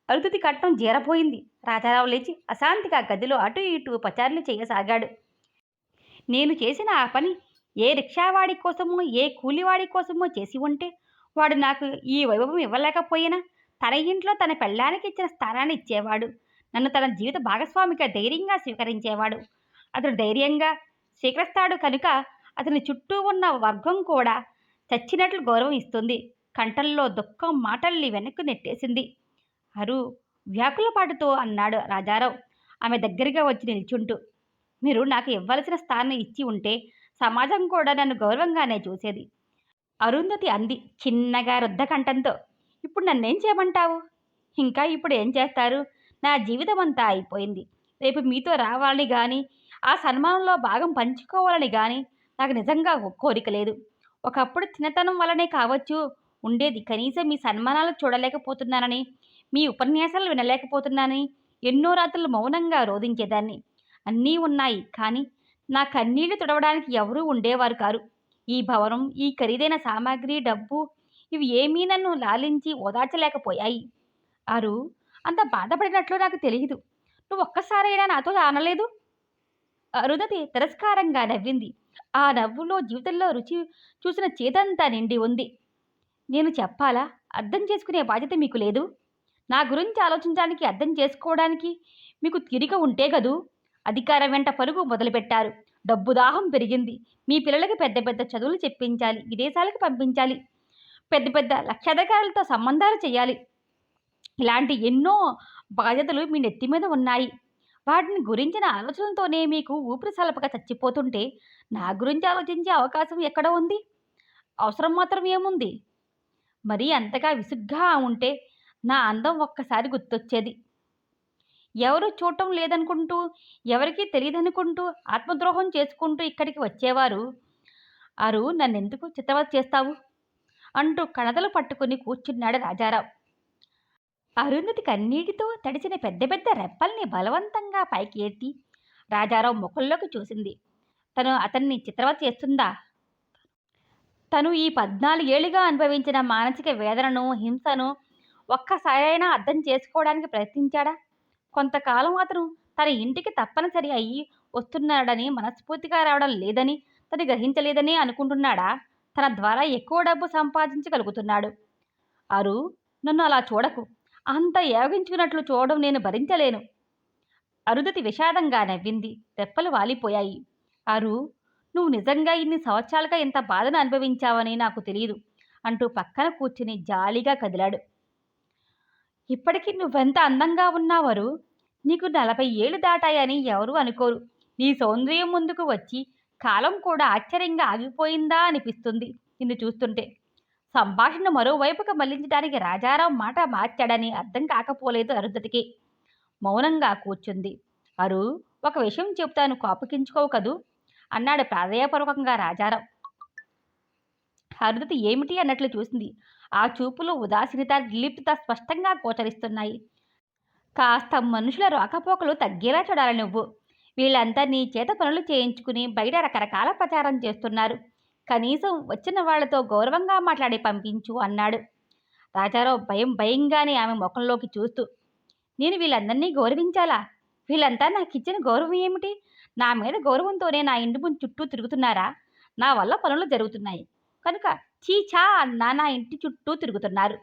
అరుంధతి కంఠం జీరపోయింది. రాజారావు లేచి అశాంతిగా గదిలో అటూ ఇటూ పచార్లు చేయసాగాడు. నేను చేసిన ఆ పని ఏ రిక్షావాడి కోసమో, ఏ కూలివాడి కోసమో చేసి ఉంటే వాడు నాకు ఈ వైభవం ఇవ్వలేకపోయినా తన ఇంట్లో తన పెళ్ళానికి ఇచ్చిన స్థానాన్ని ఇచ్చేవాడు. నన్ను తన జీవిత భాగస్వామిగా ధైర్యంగా స్వీకరించేవాడు. అతడు ధైర్యంగా స్వీకరిస్తాడు కనుక అతని చుట్టూ ఉన్న వర్గం కూడా చచ్చినట్లు గౌరవం ఇస్తుంది. కంఠంలో దుఃఖం మాటల్ని వెనక్కు నెట్టేసింది. అరు వ్యాకులపాటుతో అన్నాడు రాజారావు ఆమె దగ్గరగా వచ్చి నిల్చుంటూ. మీరు నాకు ఇవ్వాల్సిన స్థానం ఇచ్చి ఉంటే సమాజం కూడా నన్ను గౌరవంగానే చూసేది. అరుంధతి అంది చిన్నగా రుద్ధ కంఠంతో. ఇప్పుడు నన్నేం చేయమంటావు? ఇంకా ఇప్పుడు ఏం చేస్తారు? నా జీవితం అంతా అయిపోయింది. రేపు మీతో రావాలని కానీ ఆ సన్మానంలో భాగం పంచుకోవాలని కానీ నాకు నిజంగా కోరిక లేదు. ఒకప్పుడు చిన్నతనం వల్లనే కావచ్చు ఉండేది. కనీసం మీ సన్మానాలు చూడలేకపోతున్నానని, మీ ఉపన్యాసాలు వినలేకపోతున్నానని ఎన్నో రాత్రులు మౌనంగా రోధించేదాన్ని. అన్నీ ఉన్నాయి, కానీ నా కన్నీళ్లు తుడవడానికి ఎవరూ ఉండేవారు కారు. ఈ భవనం, ఈ ఖరీదైన సామాగ్రి, డబ్బు ఇవి ఏమీ నన్ను లాలించి ఓదార్చలేకపోయాయి. అరు అంత బాధపడినట్లు నాకు తెలియదు. నువ్వు ఒక్కసారైనా నాతో అనలేదు? అరుంధతి తిరస్కారంగా నవ్వింది. ఆ నవ్వులో జీవితంలో రుచి చూసిన చేదంతా నిండి ఉంది. నేను చెప్పాలా? అర్థం చేసుకునే బాధ్యత మీకు లేదు? నా గురించి ఆలోచించడానికి, అర్థం చేసుకోవడానికి మీకు తీరిక ఉంటే గదూ? అధికారం వెంట పరుగు మొదలుపెట్టారు. డబ్బు దాహం పెరిగింది. మీ పిల్లలకి పెద్ద పెద్ద చదువులు చెప్పించాలి, విదేశాలకు పంపించాలి, పెద్ద పెద్ద లక్షాధికారులతో సంబంధాలు చేయాలి. ఇలాంటి ఎన్నో బాధ్యతలు మీ నెత్తి మీద ఉన్నాయి. వాటిని గురించిన ఆలోచనలతోనే మీకు ఊపిరి సలపక చచ్చిపోతుంటే నా గురించి ఆలోచించే అవకాశం ఎక్కడ ఉంది? అవసరం మాత్రం ఏముంది? మరీ అంతగా విసుగ్గా ఉంటే నా అందం ఒక్కసారి గుర్తొచ్చేది. ఎవరు చూడటం లేదనుకుంటూ, ఎవరికీ తెలియదనుకుంటూ, ఆత్మద్రోహం చేసుకుంటూ ఇక్కడికి వచ్చేవారు. అరు నన్నెందుకు చిత్తవత చేస్తావు అంటూ కణతలు పట్టుకుని కూర్చున్నాడు రాజారావు. అరుంధతి కన్నీటితో తడిసిన పెద్ద పెద్ద రెప్పల్ని బలవంతంగా పైకి ఎత్తి రాజారావు ముఖంలోకి చూసింది. తను అతన్ని చిత్రవత చేస్తుందా? తను ఈ 14 ఏళ్లుగా అనుభవించిన మానసిక వేదనను, హింసను ఒక్కసారైనా అర్థం చేసుకోవడానికి ప్రయత్నించాడా? కొంతకాలం అతను తన ఇంటికి తప్పనిసరి అయ్యి వస్తున్నాడని, మనస్ఫూర్తిగా రావడం లేదని తను గ్రహించలేదని అనుకుంటున్నాడా? తన ద్వారా ఎక్కువ డబ్బు సంపాదించగలుగుతున్నాడు. అరు నన్ను అలా చూడకు. అంత యాగించుకున్నట్లు చూడడం నేను భరించలేను. అరుంధతి విషాదంగా నవ్వింది. రెప్పలు వాలిపోయాయి. అరు నువ్వు నిజంగా ఇన్ని సంవత్సరాలుగా ఇంత బాధను అనుభవించావని నాకు తెలియదు అంటూ పక్కన కూర్చుని జాలిగా కదిలాడు. ఇప్పటికీ నువ్వెంత అందంగా ఉన్నావరు. నీకు 40 ఏళ్ళు దాటాయని ఎవరూ అనుకోరు. నీ సౌందర్యం ముందుకు వచ్చి కాలం కూడా ఆశ్చర్యంగా ఆగిపోయిందా అనిపిస్తుంది నిన్ను చూస్తుంటే. సంభాషణ మరోవైపుకు మళ్లించడానికి రాజారావు మాట మార్చాడని అర్థం కాకపోలేదు అరుంధతికి. మౌనంగా కూర్చుంది. అరు ఒక విషయం చెప్తాను, కోపగించుకోవు కదూ అన్నాడు ప్రాధేయపూర్వకంగా రాజారావు. అరుంధతి ఏమిటి అన్నట్లు చూసింది. ఆ చూపులో ఉదాసీనత, నిర్లిప్తత స్పష్టంగా గోచరిస్తున్నాయి. కాస్త మనుషుల రాకపోకలు తగ్గేలా చూడాలి నువ్వు. వీళ్ళంతా నీ చేత పనులు చేయించుకుని బయట రకరకాల ప్రచారం చేస్తున్నారు. కనీసం వచ్చిన వాళ్లతో గౌరవంగా మాట్లాడి పంపించు అన్నాడు రాజారావు భయంగానే ఆమె ముఖంలోకి చూస్తూ. నేను వీళ్ళందరినీ గౌరవించాలా? వీళ్ళంతా నాకు ఇచ్చిన గౌరవం ఏమిటి? నా మీద గౌరవంతోనే నా ఇంటి ముందు చుట్టూ తిరుగుతున్నారా? నా వల్ల పనులు జరుగుతున్నాయి కనుక చీచా అన్నా నా ఇంటి చుట్టూ తిరుగుతున్నారు.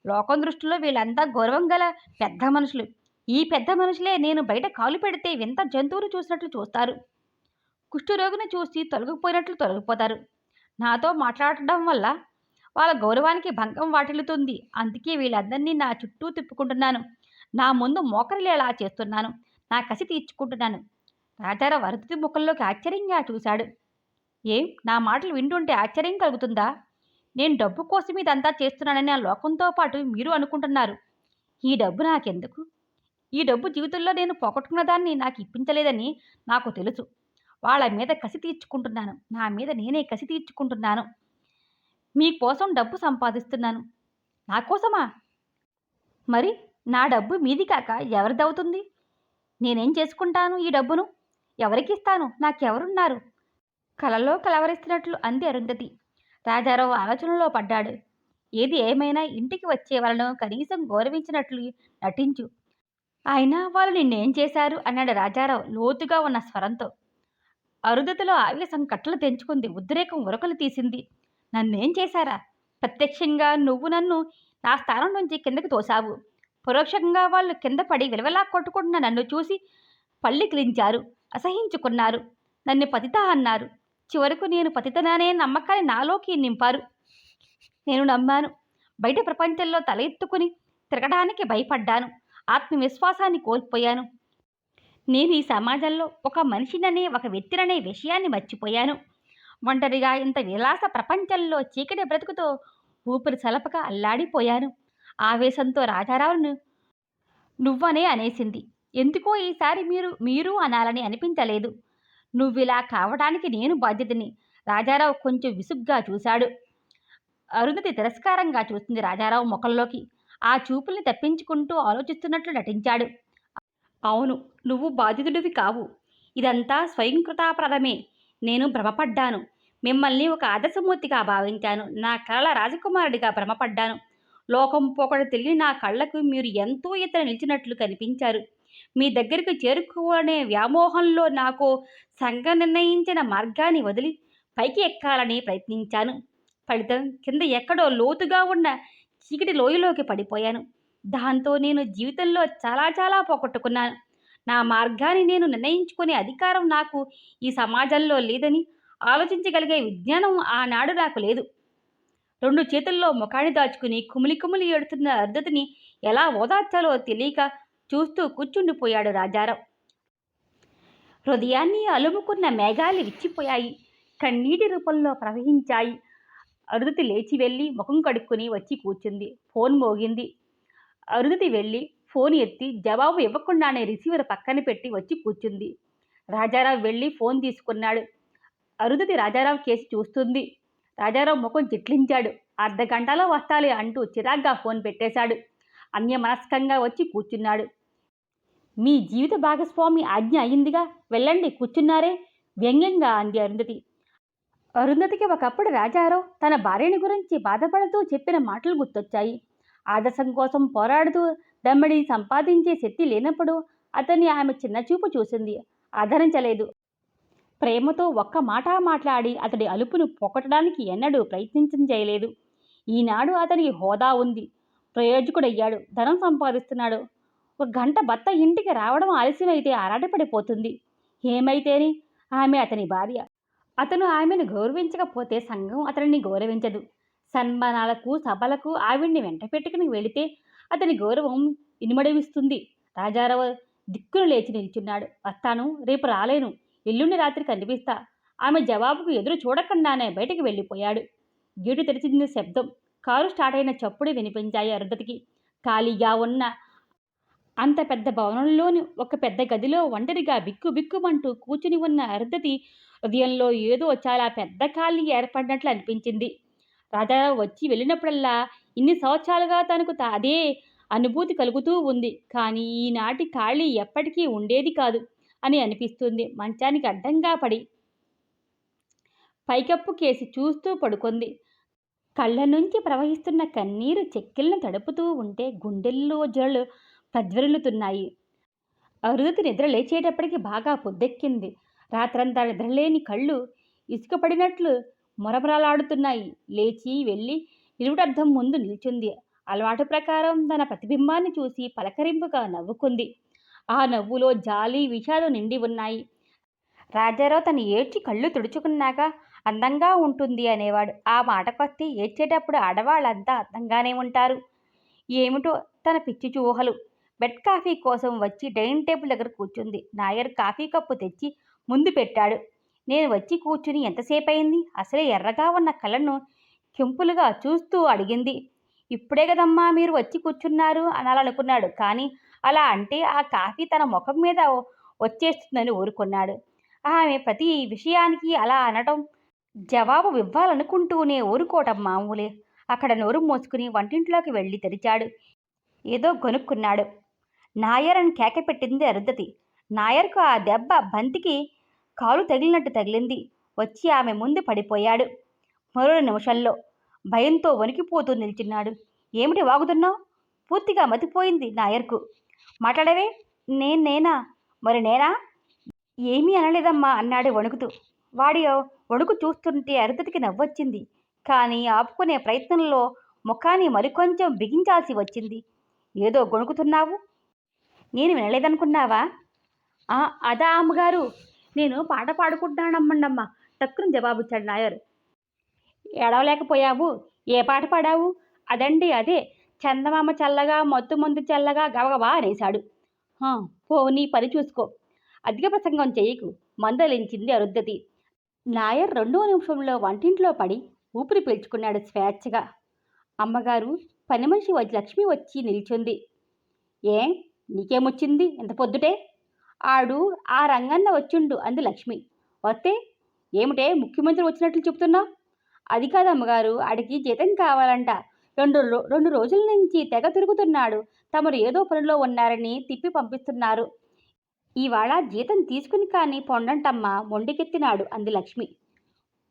లోకం దృష్టిలో వీళ్ళంతా గౌరవం గల పెద్ద మనుషులు. ఈ పెద్ద మనుషులే నేను బయట కాలు పెడితే వింత జంతువును చూసినట్లు చూస్తారు. కుష్ఠరోగిని చూసి తొలగిపోయినట్లు తొలగిపోతారు. నాతో మాట్లాడటం వల్ల వాళ్ళ గౌరవానికి భంగం వాటిల్లుతుంది. అందుకే వీళ్ళందరినీ నా చుట్టూ తిప్పుకుంటున్నాను. నా ముందు మోకరిల్లేలా చేస్తున్నాను. నా కసి తీర్చుకుంటున్నాను. రాజారావు అరుంధతి ముఖంలోకి ఆశ్చర్యంగా చూశాడు. ఏం, నా మాటలు వింటుంటే ఆశ్చర్యం కలుగుతుందా? నేను డబ్బు కోసం ఇదంతా చేస్తున్నానని ఆ లోకంతో పాటు మీరు అనుకుంటున్నారు. ఈ డబ్బు నాకెందుకు? ఈ డబ్బు జీవితంలో నేను పోగొట్టుకున్న దాన్ని నాకు ఇప్పించలేదని నాకు తెలుసు. వాళ్ళ మీద కసి తీర్చుకుంటున్నాను. నా మీద నేనే కసి తీర్చుకుంటున్నాను. మీకోసం డబ్బు సంపాదిస్తున్నాను. నా కోసమా? మరి నా డబ్బు మీది కాక ఎవరిదవుతుంది? నేనేం చేసుకుంటాను ఈ డబ్బును? ఎవరికిస్తాను? నాకెవరున్నారు? కలలో కలవరిస్తున్నట్లు అంది అరుంధతి. రాజారావు ఆలోచనలో పడ్డాడు. ఏది ఏమైనా ఇంటికి వచ్చే వాళ్ళను కనీసం గౌరవించినట్లు నటించు. అయినా వాళ్ళు నిన్నేం చేశారు అన్నాడు రాజారావు లోతుగా ఉన్న స్వరంతో. అరుంధతిలో ఆవేశం కట్టలు తెంచుకుంది. ఉద్రేకం ఉరకలు తీసింది. నన్నేం చేశారా? ప్రత్యక్షంగా నువ్వు నన్ను నా స్థానం నుంచి కిందకి తోశావు. పరోక్షంగా వాళ్ళు కింద పడి విలవలా కొట్టుకుంటున్న నన్ను చూసి పళ్ళికిలించారు, అసహించుకున్నారు, నన్ను పతిత అన్నారు. చివరకు నేను పతితనానే నమ్మకాన్ని నాలోకి నింపారు. నేను నమ్మాను. బయట ప్రపంచంలో తల ఎత్తుకుని తిరగడానికి భయపడ్డాను. ఆత్మవిశ్వాసాన్ని కోల్పోయాను. నేను ఈ సమాజంలో ఒక మనిషిననే, ఒక వ్యక్తిననే విషయాన్ని మర్చిపోయాను. ఒంటరిగా ఇంత విలాస ప్రపంచంలో చీకటి బ్రతుకుతో ఊపిరి సలపక అల్లాడిపోయాను. ఆవేశంతో రాజారావును నువ్వనే అనేసింది. ఎందుకో ఈసారి మీరు అనాలని అనిపించలేదు. నువ్విలా కావడానికి నేను బాధ్యతని. రాజారావు కొంచెం విసుగ్గా చూశాడు. అరుంధతి తిరస్కారంగా చూస్తుంది రాజారావు ముఖంలోకి. ఆ చూపుల్ని తప్పించుకుంటూ ఆలోచిస్తున్నట్లు నటించాడు. అవును, నువ్వు బాధితుడివి కావు. ఇదంతా స్వయంకృతాపరాధమే. నేను భ్రమపడ్డాను. మిమ్మల్ని ఒక ఆదర్శమూర్తిగా భావించాను. నా కలల రాజకుమారుడిగా భ్రమపడ్డాను. లోకం పోకడ తెలియని నా కళ్ళకు మీరు ఎంతో ఎత్తున నిలిచినట్లు కనిపించారు. మీ దగ్గరికి చేరుకోవాలనే వ్యామోహంలో నాకు సంఘం నిర్ణయించిన మార్గాన్ని వదిలి పైకి ఎక్కాలని ప్రయత్నించాను. ఫలితం కింద ఎక్కడో లోతుగా ఉన్న చీకటి లోయలోకి పడిపోయాను. దాంతో నేను జీవితంలో చాలా చాలా పోగొట్టుకున్నాను. నా మార్గాన్ని నేను నిర్ణయించుకునే అధికారం నాకు ఈ సమాజంలో లేదని ఆలోచించగలిగే విజ్ఞానం ఆనాడు నాకు లేదు. 2 చేతుల్లో ముఖాన్ని దాచుకుని కుమిలి కుమిలి ఏడుతున్న అరుంధతిని ఎలా ఓదార్చాలో తెలియక చూస్తూ కూర్చుండిపోయాడు రాజారావు. హృదయాన్ని అలుముకున్న మేఘాలు విచ్చిపోయాయి. కన్నీటి రూపంలో ప్రవహించాయి. అరుంధతి లేచి వెళ్ళి ముఖం కడుక్కుని వచ్చి కూర్చుంది. ఫోన్ మోగింది. అరుంధతి వెళ్ళి ఫోన్ ఎత్తి జవాబు ఇవ్వకుండానే రిసీవర్ పక్కన పెట్టి వచ్చి కూర్చుంది. రాజారావు వెళ్ళి ఫోన్ తీసుకున్నాడు. అరుంధతి రాజారావు కేసి చూస్తుంది. రాజారావు ముఖం చిట్లించాడు. అర్ధగంటలో వస్తాలి అంటూ చిరాగ్గా ఫోన్ పెట్టేశాడు. అన్యమనస్కంగా వచ్చి కూర్చున్నాడు. మీ జీవిత భాగస్వామి ఆజ్ఞ అయిందిగా, వెళ్ళండి, కూర్చున్నారే వ్యంగ్యంగా అంది అరుంధతి. అరుంధతికి ఒకప్పుడు రాజారావు తన భార్యని గురించి బాధపడుతూ చెప్పిన మాటలు గుర్తొచ్చాయి. ఆదర్శం కోసం పోరాడుతూ దమ్మిడి సంపాదించే శక్తి లేనప్పుడు అతన్ని ఆమె చిన్నచూపు చూసింది. ఆదరించలేదు. ప్రేమతో ఒక్క మాట మాట్లాడి అతడి అలుపును పోగొట్టడానికి ఎన్నడూ ప్రయత్నించం చేయలేదు. ఈనాడు అతనికి హోదా ఉంది. ప్రయోజకుడయ్యాడు. ధనం సంపాదిస్తున్నాడు. 1 గంట భర్త ఇంటికి రావడం ఆలస్యమైతే ఆరాటపడిపోతుంది. ఏమైతేని ఆమె అతని భార్య. అతను ఆమెను గౌరవించకపోతే సంఘం అతనిని గౌరవించదు. సన్మానాలకు, సభలకు ఆవిడ్ని వెంట పెట్టుకుని వెళితే అతని గౌరవం ఇనుమడివిస్తుంది. రాజారావు దిక్కును లేచి నిల్చున్నాడు. వస్తాను, రేపు రాలేను, ఎల్లుండి రాత్రి కనిపిస్తా. ఆమె జవాబుకు ఎదురు చూడకుండానే బయటికి వెళ్ళిపోయాడు. గేటు తెరిచింది శబ్దం. కారు స్టార్ట్ అయిన చప్పుడు వినిపించాయి అరుంధతికి. ఖాళీగా ఉన్న అంత పెద్ద భవనంలోని ఒక పెద్ద గదిలో ఒంటరిగా బిక్కుబిక్కుమంటూ కూర్చుని ఉన్న అరుంధతి హృదయంలో ఏదో చాలా పెద్ద ఖాళీ ఏర్పడినట్లు అనిపించింది. రాజారావు వచ్చి వెళ్ళినప్పుడల్లా ఇన్ని సంవత్సరాలుగా తనకు అదే అనుభూతి కలుగుతూ ఉంది. కానీ ఈనాటి ఖాళీ ఎప్పటికీ ఉండేది కాదు అని అనిపిస్తుంది. మంచానికి అడ్డంగా పడి పైకప్పు కేసి చూస్తూ పడుకుంది. కళ్ళ నుంచి ప్రవహిస్తున్న కన్నీరు చెక్కిళ్ళను తడుపుతూ ఉంటే గుండెల్లో జల్లు ప్రజ్వరులుతున్నాయి. అరుంధతి నిద్ర లేచేటప్పటికి బాగా పొద్దెక్కింది. రాత్రంతా నిద్రలేని కళ్ళు ఇసుకపడినట్లు మొరమొరలాడుతున్నాయి. లేచి వెళ్ళి నిలువుటద్దం ముందు నిల్చుంది. అలవాటు ప్రకారం తన ప్రతిబింబాన్ని చూసి పలకరింపుగా నవ్వుకుంది. ఆ నవ్వులో జాలి, విషాదం నిండి ఉన్నాయి. రాజారావు తను ఏడ్చి కళ్ళు తుడుచుకున్నాక అందంగా ఉంటుంది అనేవాడు. ఆ మాటకొస్తే ఏడ్చేటప్పుడు ఆడవాళ్ళంతా అందంగానే ఉంటారు. ఏమిటో తన పిచ్చి ఊహలు. బెడ్ కాఫీ కోసం వచ్చి డైనింగ్ టేబుల్ దగ్గర కూర్చుంది. నాయర్ కాఫీ కప్పు తెచ్చి ముందు పెట్టాడు. నేను వచ్చి కూర్చుని ఎంతసేపయింది? అసలే ఎర్రగా ఉన్న కళ్ళను కెంపులుగా చూస్తూ అడిగింది. ఇప్పుడే కదమ్మా మీరు వచ్చి కూర్చున్నారు అనాలనుకున్నాడు. కానీ అలా అంటే ఆ కాఫీ తన ముఖం మీద వచ్చేస్తుందని ఊరుకున్నాడు. ఆమె ప్రతి విషయానికి అలా అనటం, జవాబు ఇవ్వాలనుకుంటూనే ఊరుకోవటం మామూలే. అక్కడ నోరు మోసుకుని వంటింట్లోకి వెళ్ళి తెరిచాడు. ఏదో గొనుక్కున్నాడు. నాయర్ అని కేక పెట్టింది అరుంధతి. నాయర్కు ఆ దెబ్బ బంతికి కాలు తగిలినట్టు తగిలింది. వచ్చి ఆమె ముందు పడిపోయాడు. మరో నిమిషంలో భయంతో వణికిపోతూ నిల్చున్నాడు. ఏమిటి వాగుతున్నావు? పూర్తిగా మతిపోయింది నాయర్కు. మాట్లాడవే. నేనా? మరి నేనా? ఏమీ అనలేదమ్మా అన్నాడు వణుకుతూ. వాడి వణుకు చూస్తుంటే అరుంధతికి నవ్వొచ్చింది. కానీ ఆపుకునే ప్రయత్నంలో ముఖాన్ని మరికొంచెం బిగించాల్సి వచ్చింది. ఏదో గొణుకుతున్నావు. నేను వినలేదనుకున్నావా? అదా అమ్మగారు, నేను పాట పాడుకుంటున్నానమ్మండమ్మ టక్కున జవాబిచ్చాడు నాయర్. ఏడవలేకపోయావు? ఏ పాట పాడావు? అదండి అదే, చందమామ చల్లగా మత్తు మందు చల్లగా గబగబా అనేశాడు. పో నీ పని చూసుకో, అధిక ప్రసంగం చెయ్యకు మందలించింది అరుంధతి. నాయర్ 2వ నిమిషంలో వంటింట్లో పడి ఊపిరి పీల్చుకున్నాడు స్వేచ్ఛగా. అమ్మగారు, పని మనిషి లక్ష్మి వచ్చి నిల్చుంది. ఏం నీకేమొచ్చింది ఎంత పొద్దుటే? ఆడు ఆ రంగన్న వచ్చిండు అంది లక్ష్మి. వస్తే ఏమిటే ముఖ్యమంత్రి వచ్చినట్లు చెప్తున్నావు? అది కాదమ్మగారు, ఆడికి జీతం కావాలంట. రెండు రోజుల నుంచి తెగ తిరుగుతున్నాడు. తమరు ఏదో పనిలో ఉన్నారని తిప్పి పంపిస్తున్నారు. ఇవాళ జీతం తీసుకుని కానీ పొండంటమ్మా మొండికెత్తినాడు అంది లక్ష్మి.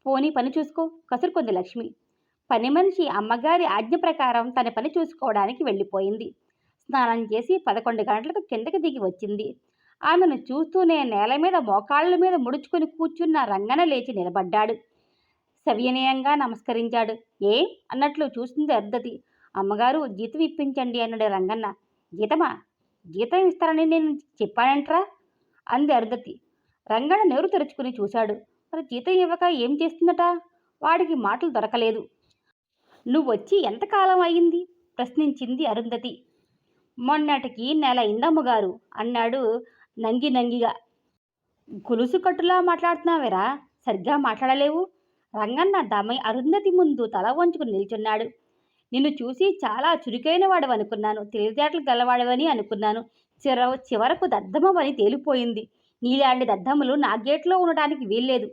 పోనీ పని చూసుకో కసురుకుంది లక్ష్మి. పని మనిషి అమ్మగారి ఆజ్ఞ ప్రకారం తన పని చూసుకోవడానికి వెళ్ళిపోయింది. స్నానం చేసి 11 గంటలకు కిందకి దిగి వచ్చింది. ఆమెను చూస్తూనే నేల మీద మోకాళ్ళ మీద ముడుచుకొని కూర్చున్న రంగన లేచి నిలబడ్డాడు. సవినయంగా నమస్కరించాడు. ఏ అన్నట్లు చూసింది అరుంధతి. అమ్మగారు, జీతం ఇప్పించండి అన్నాడు రంగన్న. జీతమా? జీతం ఇస్తారని నేను చెప్పానంట్రా అంది అరుంధతి. రంగన్న నోరు తెరుచుకుని చూశాడు. మరి జీతం ఇవ్వక ఏం చేస్తుందట? వాడికి మాటలు దొరకలేదు. నువ్వొచ్చి ఎంతకాలం అయింది? ప్రశ్నించింది అరుంధతి. మొన్నటికి నెల అయిందమ్మగారు అన్నాడు నంగిగా. గొలుసు కట్టులా మాట్లాడుతున్నావేరా? సరిగ్గా మాట్లాడలేవు. రంగన్న అరుంధతి ముందు తల వంచుకుని నిల్చున్నాడు. నిన్ను చూసి చాలా చురుకైన వాడవనుకున్నాను, తెలివితేటలు గలవాడవని అనుకున్నాను. చివరకు దద్దమ్మని తేలిపోయింది. నీలాంటి దద్దమ్మలు నా గేట్లో ఉండటానికి వీల్లేదు.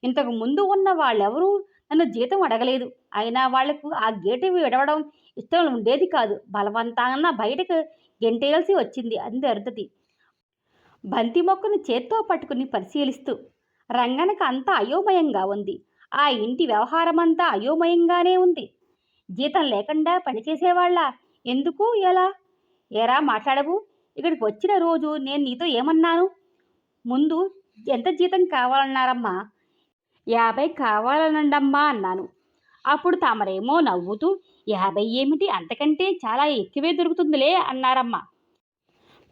ఇంతకు ముందు ఉన్న వాళ్ళెవరూ నన్ను జీతం అడగలేదు. అయినా వాళ్లకు ఆ గేటు విడవడం ఇష్టం ఉండేది కాదు. బలవంతాన బయటకు గెంటేయాల్సి వచ్చింది అంది అరుంధతి బంతి మొక్కను చేత్తో పట్టుకుని పరిశీలిస్తూ. రంగనకు అంతా అయోమయంగా ఉంది. ఆ ఇంటి వ్యవహారమంతా అయోమయంగానే ఉంది. జీతం లేకుండా పనిచేసేవాళ్ళ? ఎందుకు? ఎలా? ఏరా మాట్లాడవు? ఇక్కడికి వచ్చిన రోజు నేను నీతో ఏమన్నాను? ముందు ఎంత జీతం కావాలన్నారమ్మా? 50 కావాలనండమ్మా అన్నాను. అప్పుడు తమరేమో నవ్వుతూ 50 ఏమిటి, అంతకంటే చాలా ఎక్కువే దొరుకుతుందిలే అన్నారమ్మా.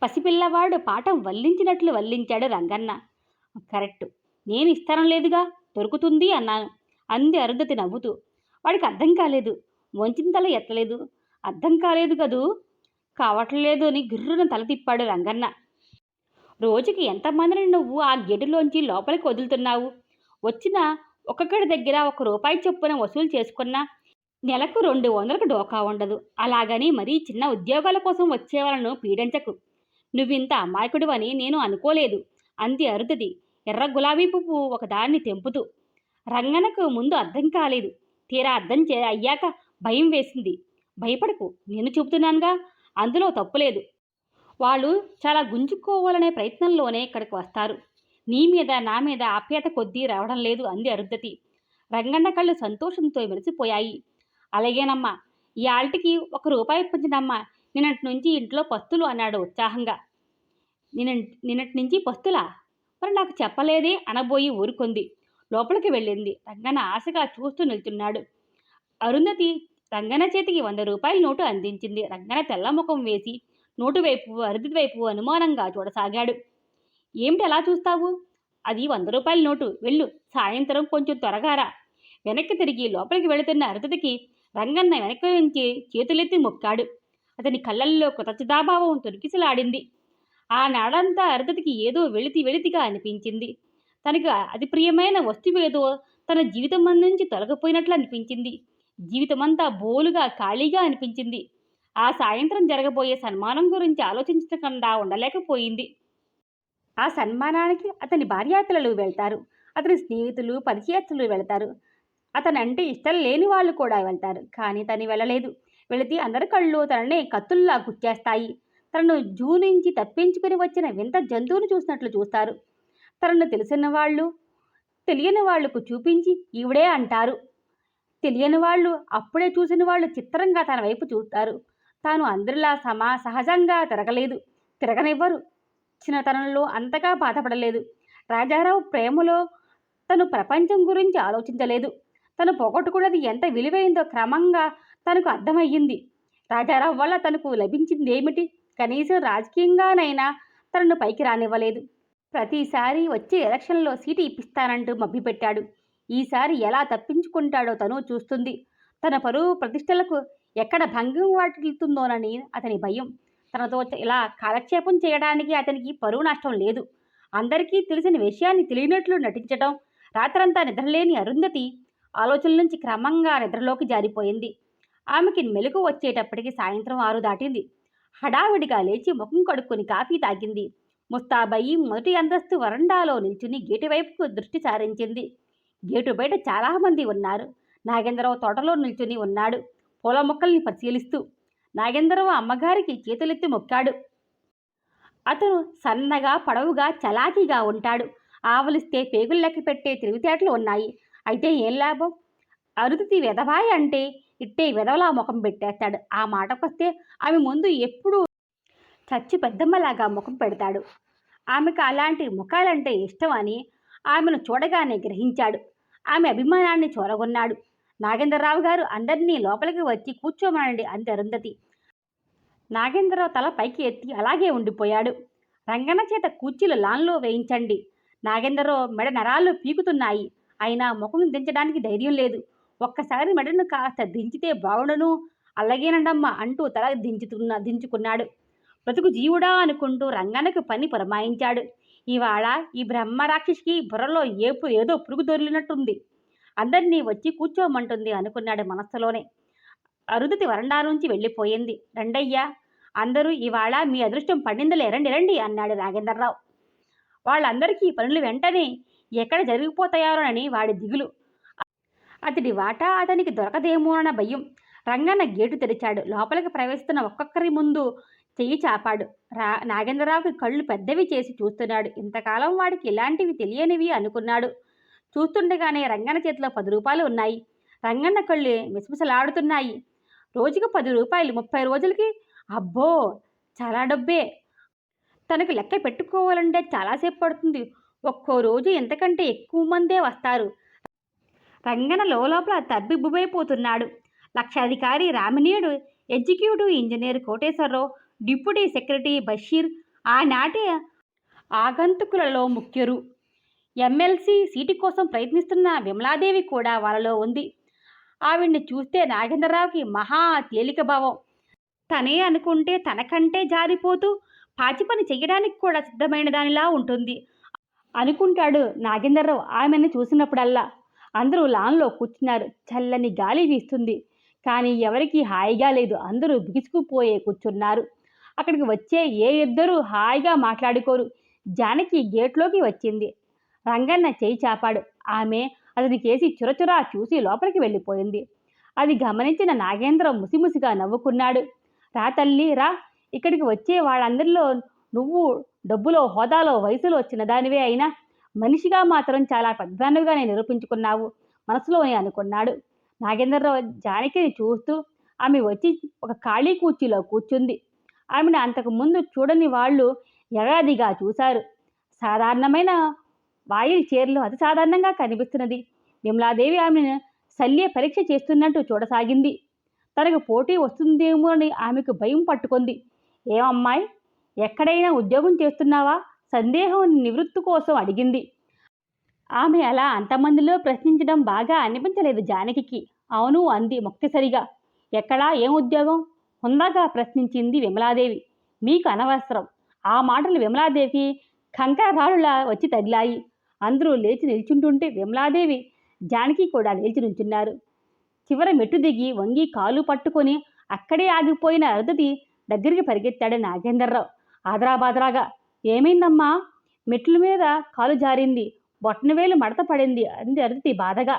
పసిపిల్లవాడు పాఠం వల్లించినట్లు వల్లించాడు రంగన్న. కరెక్టు, నేను ఇస్తానం లేదుగా, దొరుకుతుంది అన్నాను అంది అరుంధతి నవ్వుతూ. వాడికి అర్థం కాలేదు. వంచిన తల ఎత్తలేదు. అర్థం కాలేదు కదూ? కావట్లేదు అని గిర్రున తల తిప్పాడు రంగన్న. రోజుకి ఎంతమందిని నువ్వు ఆ గేటులోంచి లోపలికి వదులుతున్నావు? వచ్చిన ఒక్కొక్కడి దగ్గర ₹1 చొప్పున వసూలు చేసుకున్నా నెలకు 200కు డోకా ఉండదు. అలాగని మరీ చిన్న ఉద్యోగాల కోసం వచ్చేవాళ్ళను పీడించకు. నువ్వింత అమాయకుడివని నేను అనుకోలేదు అంది అరుంధతి ఎర్ర గులాబీ పువ్వు ఒకదాన్ని తెంపుతూ. రంగనకు ముందు అర్థం కాలేదు. తీరా అర్థం అయ్యాక భయం వేసింది. భయపడకు, నేను చెబుతున్నానుగా, అందులో తప్పులేదు. వాళ్ళు చాలా గుంజుకోవాలనే ప్రయత్నంలోనే ఇక్కడికి వస్తారు. నీ మీద నా మీద ఆప్యాయత కొద్దీ రావడం లేదు అంది అరుంధతి. రంగన్న కళ్ళు సంతోషంతో మెరిసిపోయాయి. అలాగేనమ్మా, ఈ ఆల్టికి ₹1 ఇప్పించనమ్మా. నిన్నటి నుంచి ఇంట్లో పస్తులు అన్నాడు ఉత్సాహంగా. నిన్నటి నుంచి పస్తులా? మరి నాకు చెప్పలేదే అనబోయి ఊరుకుంది. లోపలికి వెళ్ళింది. రంగన్న ఆశగా చూస్తూ నిల్చున్నాడు. అరుంధతి రంగన చేతికి 100 రూపాయల నోటు అందించింది. రంగన తెల్లముఖం వేసి నోటు వైపు అరుంధతి వైపు అనుమానంగా చూడసాగాడు. ఏమిటి అలా చూస్తావు? అది 100 రూపాయల నోటు. వెళ్ళు, సాయంత్రం కొంచెం త్వరగా రా. వెనక్కి తిరిగి లోపలికి వెళుతున్న అరుంధతికి రంగన్న వెనక్కి నుంచి చేతులెత్తి మొక్కాడు. అతని కళ్ళల్లో కృతజ్ఞతాభావం తొణికిసలాడింది. ఆ నాడంతా అరుంధతికి ఏదో వెలితిగా అనిపించింది. తనకు అతి ప్రియమైన వస్తువేదో తన జీవితం నుంచి తొలగిపోయినట్లు అనిపించింది. జీవితమంతా బోలుగా ఖాళీగా అనిపించింది. ఆ సాయంత్రం జరగబోయే సన్మానం గురించి ఆలోచించకుండా ఉండలేకపోయింది. ఆ సన్మానానికి అతని భార్యాపిల్లలు వెళ్తారు. అతని స్నేహితులు, పరిచయస్తులు వెళ్తారు. అతనంటే ఇష్టం లేని వాళ్ళు కూడా వెళ్తారు. కానీ తను వెళ్ళలేదు. వెళితే అందరి కళ్ళు తనని కత్తుల్లా గుచ్చేస్తాయి. తనను జూ నుంచి తప్పించుకుని వచ్చిన వింత జంతువును చూసినట్లు చూస్తారు. తనను తెలిసిన వాళ్ళు తెలియని వాళ్లకు చూపించి ఈవిడే అంటారు. తెలియని వాళ్ళు అప్పుడే చూసిన వాళ్ళు చిత్రంగా తన వైపు చూస్తారు. తాను అందరిలా సహజంగా తిరగనివ్వరు. చిన్నతనంలో అంతగా బాధపడలేదు. రాజారావు ప్రేమలో తను ప్రపంచం గురించి ఆలోచించలేదు. తను పోగొట్టుకున్నది ఎంత విలువైందో క్రమంగా తనకు అర్థమయ్యింది. రాజారావు వల్ల తనకు లభించింది ఏమిటి? కనీసం రాజకీయంగానైనా తనను పైకి రానివ్వలేదు. ప్రతిసారి వచ్చే ఎలక్షన్లో సీటు ఇప్పిస్తానంటూ మభ్యపెట్టాడు. ఈసారి ఎలా తప్పించుకుంటాడో తను చూస్తుంది. తన పరువు ప్రతిష్టలకు ఎక్కడ భంగం వాటిల్లుతుందోనని అతని భయం. తనతో ఇలా కాలక్షేపం చేయడానికి అతనికి పరువు నష్టం లేదు. అందరికీ తెలిసిన విషయాన్ని తెలియనట్లు నటించడం. రాత్రంతా నిద్రలేని అరుంధతి ఆలోచనల నుంచి క్రమంగా నిద్రలోకి జారిపోయింది. ఆమెకి మెలకు వచ్చేటప్పటికి సాయంత్రం 6 దాటింది. హడావిడిగా లేచి ముఖం కడుక్కొని కాఫీ తాగింది. ముస్తాబయ్యి మొదటి అంతస్తు వరండాలో నిల్చుని గేటు వైపుకు దృష్టి సారించింది. గేటు బయట చాలామంది ఉన్నారు. నాగేంద్రరావు తోటలో నిల్చుని ఉన్నాడు, పూల మొక్కల్ని పరిశీలిస్తూ. నాగేంద్రరావు అమ్మగారికి చేతులెత్తి మొక్కాడు. అతను సన్నగా, పొడవుగా, చలాకీగా ఉంటాడు. ఆవలిస్తే పేగులు లెక్క పెట్టే తెలివితేటలు ఉన్నాయి. అయితే ఏం లాభం? అరుంధతి వెధవాయి అంటే ఇట్టే వెధవలా ముఖం పెట్టేస్తాడు. ఆ మాటకొస్తే ఆమె ముందు ఎప్పుడూ చచ్చి పెద్దమ్మలాగా ముఖం పెడతాడు. ఆమెకు అలాంటి ముఖాలంటే ఇష్టం అని ఆమెను చూడగానే గ్రహించాడు. ఆమె అభిమానాన్ని చూరగొన్నాడు. నాగేంద్రరావు గారు, అందరినీ లోపలికి వచ్చి కూర్చోమనండి అంది అరుంధతి. నాగేంద్రరావు తల పైకి ఎత్తి అలాగే ఉండిపోయాడు. రంగన్న చేత కుర్చీలు లాన్లో వేయించండి. నాగేంద్రరావు మెడ నరాలు పీకుతున్నాయి. అయినా ముఖం దించడానికి ధైర్యం లేదు. ఒక్కసారి మెడను కాస్త దించితే బాగుండును. అలాగేనండమ్మా అంటూ తల దించుకున్నాడు. బ్రతుకు జీవుడా అనుకుంటూ రంగన్నకు పని పురమాయించాడు. ఇవాళ ఈ బ్రహ్మరాక్షసికి బుర్రలో ఏదో పురుగు దొరిలినట్టుంది. అందరినీ వచ్చి కూర్చోమంటుంది అనుకున్నాడు మనస్సులోనే. అరుంధతి వరండా నుంచి వెళ్ళిపోయింది. రండయ్యా, అందరూ ఇవాళ మీ అదృష్టం పండిందలే, రండి రండి అన్నాడు నాగేంద్రరావు. వాళ్ళందరికీ పనులు వెంటనే ఎక్కడ జరిగిపోతాయోనని వాడి దిగులు. అతడి వాటా అతనికి దొరకదేమోనన్న భయం. రంగన్న గేటు తెరిచాడు. లోపలికి ప్రవేశిస్తున్న ఒక్కొక్కరి ముందు చెయ్యి చాపాడు. నాగేంద్రరావుకి కళ్ళు పెద్దవి చేసి చూస్తున్నాడు. ఇంతకాలం వాడికి ఇలాంటివి తెలియనివి అనుకున్నాడు. చూస్తుండగానే రంగన్న చేతిలో 10 రూపాయలు ఉన్నాయి. రంగన్న కళ్ళు మిసమిసలాడుతున్నాయి. రోజుకు 10 రూపాయలు, 30 రోజులకి? అబ్బో, చాలా డబ్బే. తనకు లెక్క పెట్టుకోవాలంటే చాలాసేపు పడుతుంది. ఒక్కో రోజు ఎంతకంటే ఎక్కువ మందే వస్తారు. రంగన్న లోపల తబ్బిబ్బుబైపోతున్నాడు. లక్షాధికారి రామినీయుడు, executive engineer Koteswararao, deputy secretary Basheer ఆనాటి ఆగంతుకులలో ముఖ్యురు. ఎమ్మెల్సీ సీటు కోసం ప్రయత్నిస్తున్న విమలాదేవి కూడా వాళ్ళలో ఉంది. ఆవిడ్ని చూస్తే నాగేంద్రరావుకి మహా తేలిక భావం. తనే అనుకుంటే తనకంటే జారిపోతూ పాచి పని చెయ్యడానికి కూడా సిద్ధమైన దానిలా ఉంటుంది అనుకుంటాడు నాగేంద్రరావు ఆమెను చూసినప్పుడల్లా. అందరూ లాన్లో కూర్చున్నారు. చల్లని గాలి వీస్తుంది. కానీ ఎవరికీ హాయిగా లేదు. అందరూ బిగుసుకుపోయే కూర్చున్నారు. అక్కడికి వచ్చే ఏ ఇద్దరూ హాయిగా మాట్లాడుకోరు. జానకి గేట్లోకి వచ్చింది. రంగన్న చేయి చాపాడు. ఆమె అతని కేసి చురచురా చూసి లోపలికి వెళ్ళిపోయింది. అది గమనించిన నాగేంద్రం ముసిముసిగా నవ్వుకున్నాడు. రా తల్లి రా, ఇక్కడికి వచ్చే వాళ్ళందరిలో నువ్వు డబ్బులో, హోదాలో, వయసులో చిన్నదానివే అయినా మనిషిగా మాత్రం చాలా పెద్దదానివిగానే నిరూపించుకున్నావు మనసులోనే అనుకున్నాడు. నాగేంద్రరావు జానకిని చూస్తూ ఆమె వచ్చి ఒక ఖాళీ కుర్చీలో కూర్చుంది. ఆమెను అంతకు ముందు చూడని వాళ్ళు యగాదిగా చూశారు. సాధారణమైన వాయిల్ చీరలో అతి సాధారణంగా కనిపిస్తున్నది. విమలాదేవి ఆమెను శల్య పరీక్ష చేస్తున్నట్టు చూడసాగింది. తనకు పోటీ వస్తుందేమో అని ఆమెకు భయం పట్టుకుంది. ఏమమ్మాయి, ఎక్కడైనా ఉద్యోగం చేస్తున్నావా? సందేహం నివృత్తి కోసం అడిగింది. ఆమె అలా అంతమందిలో ప్రశ్నించడం బాగా అనిపించలేదు జానకికి. అవును అంది ముక్తసరిగా. ఎక్కడా, ఏం ఉద్యోగం? హుందాగా ప్రశ్నించింది విమలాదేవి. మీకు అనవసరం. ఆ మాటలు విమలాదేవికి కంకరరాళ్ళులా వచ్చి తగిలాయి. అందరూ లేచి నిల్చుంటుంటే విమలాదేవి, జానకి కూడా లేచి నిల్చున్నారు. చివర మెట్టు దిగి వంగి కాలు పట్టుకొని అక్కడే ఆగిపోయిన అరుంధతి దగ్గరికి పరిగెత్తాడు నాగేంద్రరావు ఆదరాబాదరాగా. ఏమైందమ్మా? మెట్ల మీద కాలు జారింది, బొట్టనవేలు మడత పడింది అంది అరుంధతి బాధగా.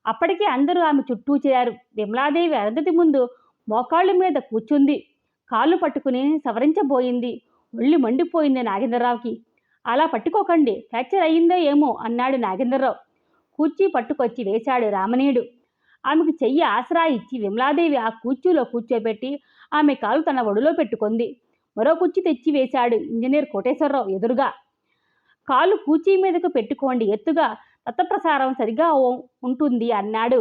అప్పటికే అందరూ ఆమె చుట్టూ చేరారు. విమలాదేవి అరుంధతి ముందు మోకాళ్ళ మీద కూర్చుంది. కాళ్ళు పట్టుకుని సవరించబోయింది. ఒళ్ళు మండిపోయింది నాగేంద్రరావుకి. అలా పట్టుకోకండి, ఫ్రాక్చర్ అయ్యిందో ఏమో అన్నాడు నాగేంద్రరావు. కూర్చీ పట్టుకొచ్చి వేశాడు రామనీయుడు. ఆమెకు చెయ్యి ఆసరా ఇచ్చి విమలాదేవి ఆ కూర్చీలో కూర్చోబెట్టి ఆమె కాలు తన ఒడిలో పెట్టుకుంది. మరో కుర్చీ తెచ్చి వేశాడు ఇంజనీర్ కోటేశ్వరరావు ఎదురుగా. కాలు కూర్చీ మీదకు పెట్టుకోండి, ఎత్తుగా రక్తప్రసారం సరిగా ఉంటుంది అన్నాడు.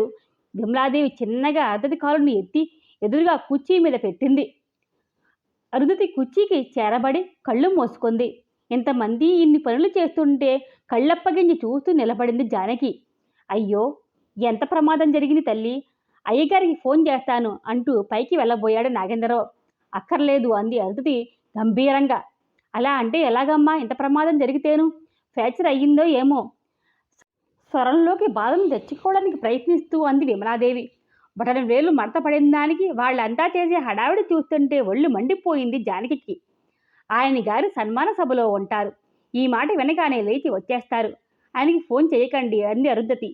విమలాదేవి చిన్నగా అరుంధతి కాలుని ఎత్తి ఎదురుగా కుర్చీ మీద పెట్టింది. అరుంధతి కుర్చీకి చేరబడి కళ్ళు మోసుకుంది. ఇంతమంది ఇన్ని పనులు చేస్తుంటే కళ్ళప్పగించి చూస్తూ నిలబడింది జానకి. అయ్యో, ఎంత ప్రమాదం జరిగింది తల్లి! అయ్యగారికి ఫోన్ చేస్తాను అంటూ పైకి వెళ్ళబోయాడు నాగేంద్రరావు. అక్కర్లేదు అంది అరుంధతి గంభీరంగా. అలా అంటే ఎలాగమ్మా? ఇంత ప్రమాదం జరిగితేను? ఫ్రాక్చర్ అయ్యిందో ఏమో స్వరంలోకి బాధను తెచ్చుకోవడానికి ప్రయత్నిస్తూ అంది విమలాదేవి. బటన్ వేలు మడత పడిన దానికి వాళ్ళంతా చేసే హడావిడి చూస్తుంటే ఒళ్ళు మండిపోయింది జానకి. ఆయన గారి సన్మాన సభలో ఉంటారు. ఈ మాట వినగానే లేచి వచ్చేస్తారు. ఆయనకి ఫోన్ చేయకండి అంది అరుంధతి.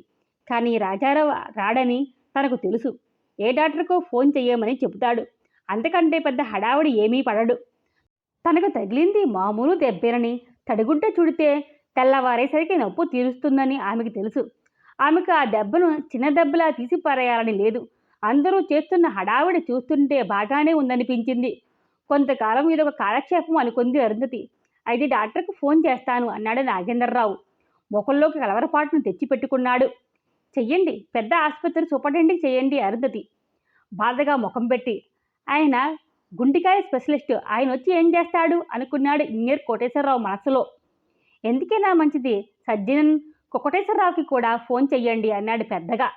కానీ రాజారావు రాడని తనకు తెలుసు. ఏ డాక్టర్కో ఫోన్ చెయ్యమని చెబుతాడు. అంతకంటే పెద్ద హడావుడి ఏమీ పడడు. తనకు తగిలింది మామూలు దెబ్బేనని, తడిగుడ్డ చుడితే తెల్లవారేసరికి నొప్పు తీరుస్తుందని ఆమెకు తెలుసు. ఆమెకు ఆ దెబ్బను చిన్న దెబ్బలా తీసి పారేయాలని లేదు. అందరూ చేస్తున్న హడావిడి చూస్తుంటే బాగానే ఉందనిపించింది. కొంతకాలం ఇదొక కాలక్షేపం అనుకుంది అరుంధతి. అయితే డాక్టర్కు ఫోన్ చేస్తాను అన్నాడు నాగేంద్రరావు. ముఖంలోకి కలవరపాటును తెచ్చిపెట్టుకున్నాడు. చెయ్యండి, పెద్ద ఆసుపత్రి సూపరింటెండెంట్కి చెయ్యండి అరుంధతి బాధగా ముఖం పెట్టి. ఆయన గుంటికాయ స్పెషలిస్ట్, ఆయన వచ్చి ఏం చేస్తాడు అనుకున్నాడు ఇంజనీర్ కోటేశ్వరరావు మనసులో. ఎందుకైనా మంచిది, సర్జన్ కోటేశ్వరరావుకి కూడా ఫోన్ చెయ్యండి అన్నాడు పెద్దగా.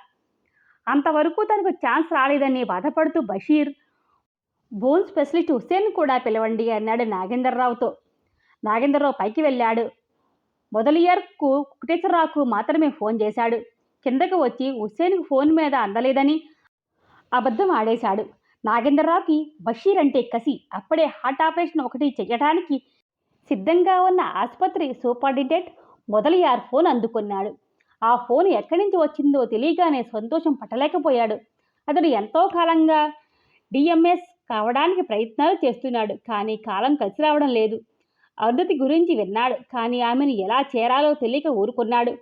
అంతవరకు తనకు ఛాన్స్ రాలేదని బాధపడుతూ బషీర్, బోన్ స్పెషలిస్ట్ హుస్సేన్ కూడా పిలవండి అన్నాడు నాగేంద్రరావుతో. నాగేంద్రరావు పైకి వెళ్ళాడు. మొదలియార్కు కోటేశ్వరరావుకు మాత్రమే ఫోన్ చేశాడు. కిందకు వచ్చి హుస్సేన్కు ఫోన్ మీద అందలేదని అబద్ధం ఆడేశాడు. నాగేంద్రరావుకి బషీర్ అంటే కసి. అప్పుడే హార్ట్ ఆపరేషన్ ఒకటి చెయ్యడానికి సిద్ధంగా ఉన్న ఆసుపత్రి సూపరింటెండెంట్ మొదలియార్ ఫోన్ అందుకున్నాడు. ఆ ఫోన్ ఎక్కడి నుంచి వచ్చిందో తెలియగానే సంతోషం పట్టలేకపోయాడు. అతడు ఎంతో కాలంగా డిఎంఎస్ కావడానికి ప్రయత్నాలు చేస్తున్నాడు. కానీ కాలం కలిసి రావడం లేదు. అరుంధతి గురించి విన్నాడు, కానీ ఆమెను ఎలా చేరాలో తెలియక ఊరుకున్నాడు.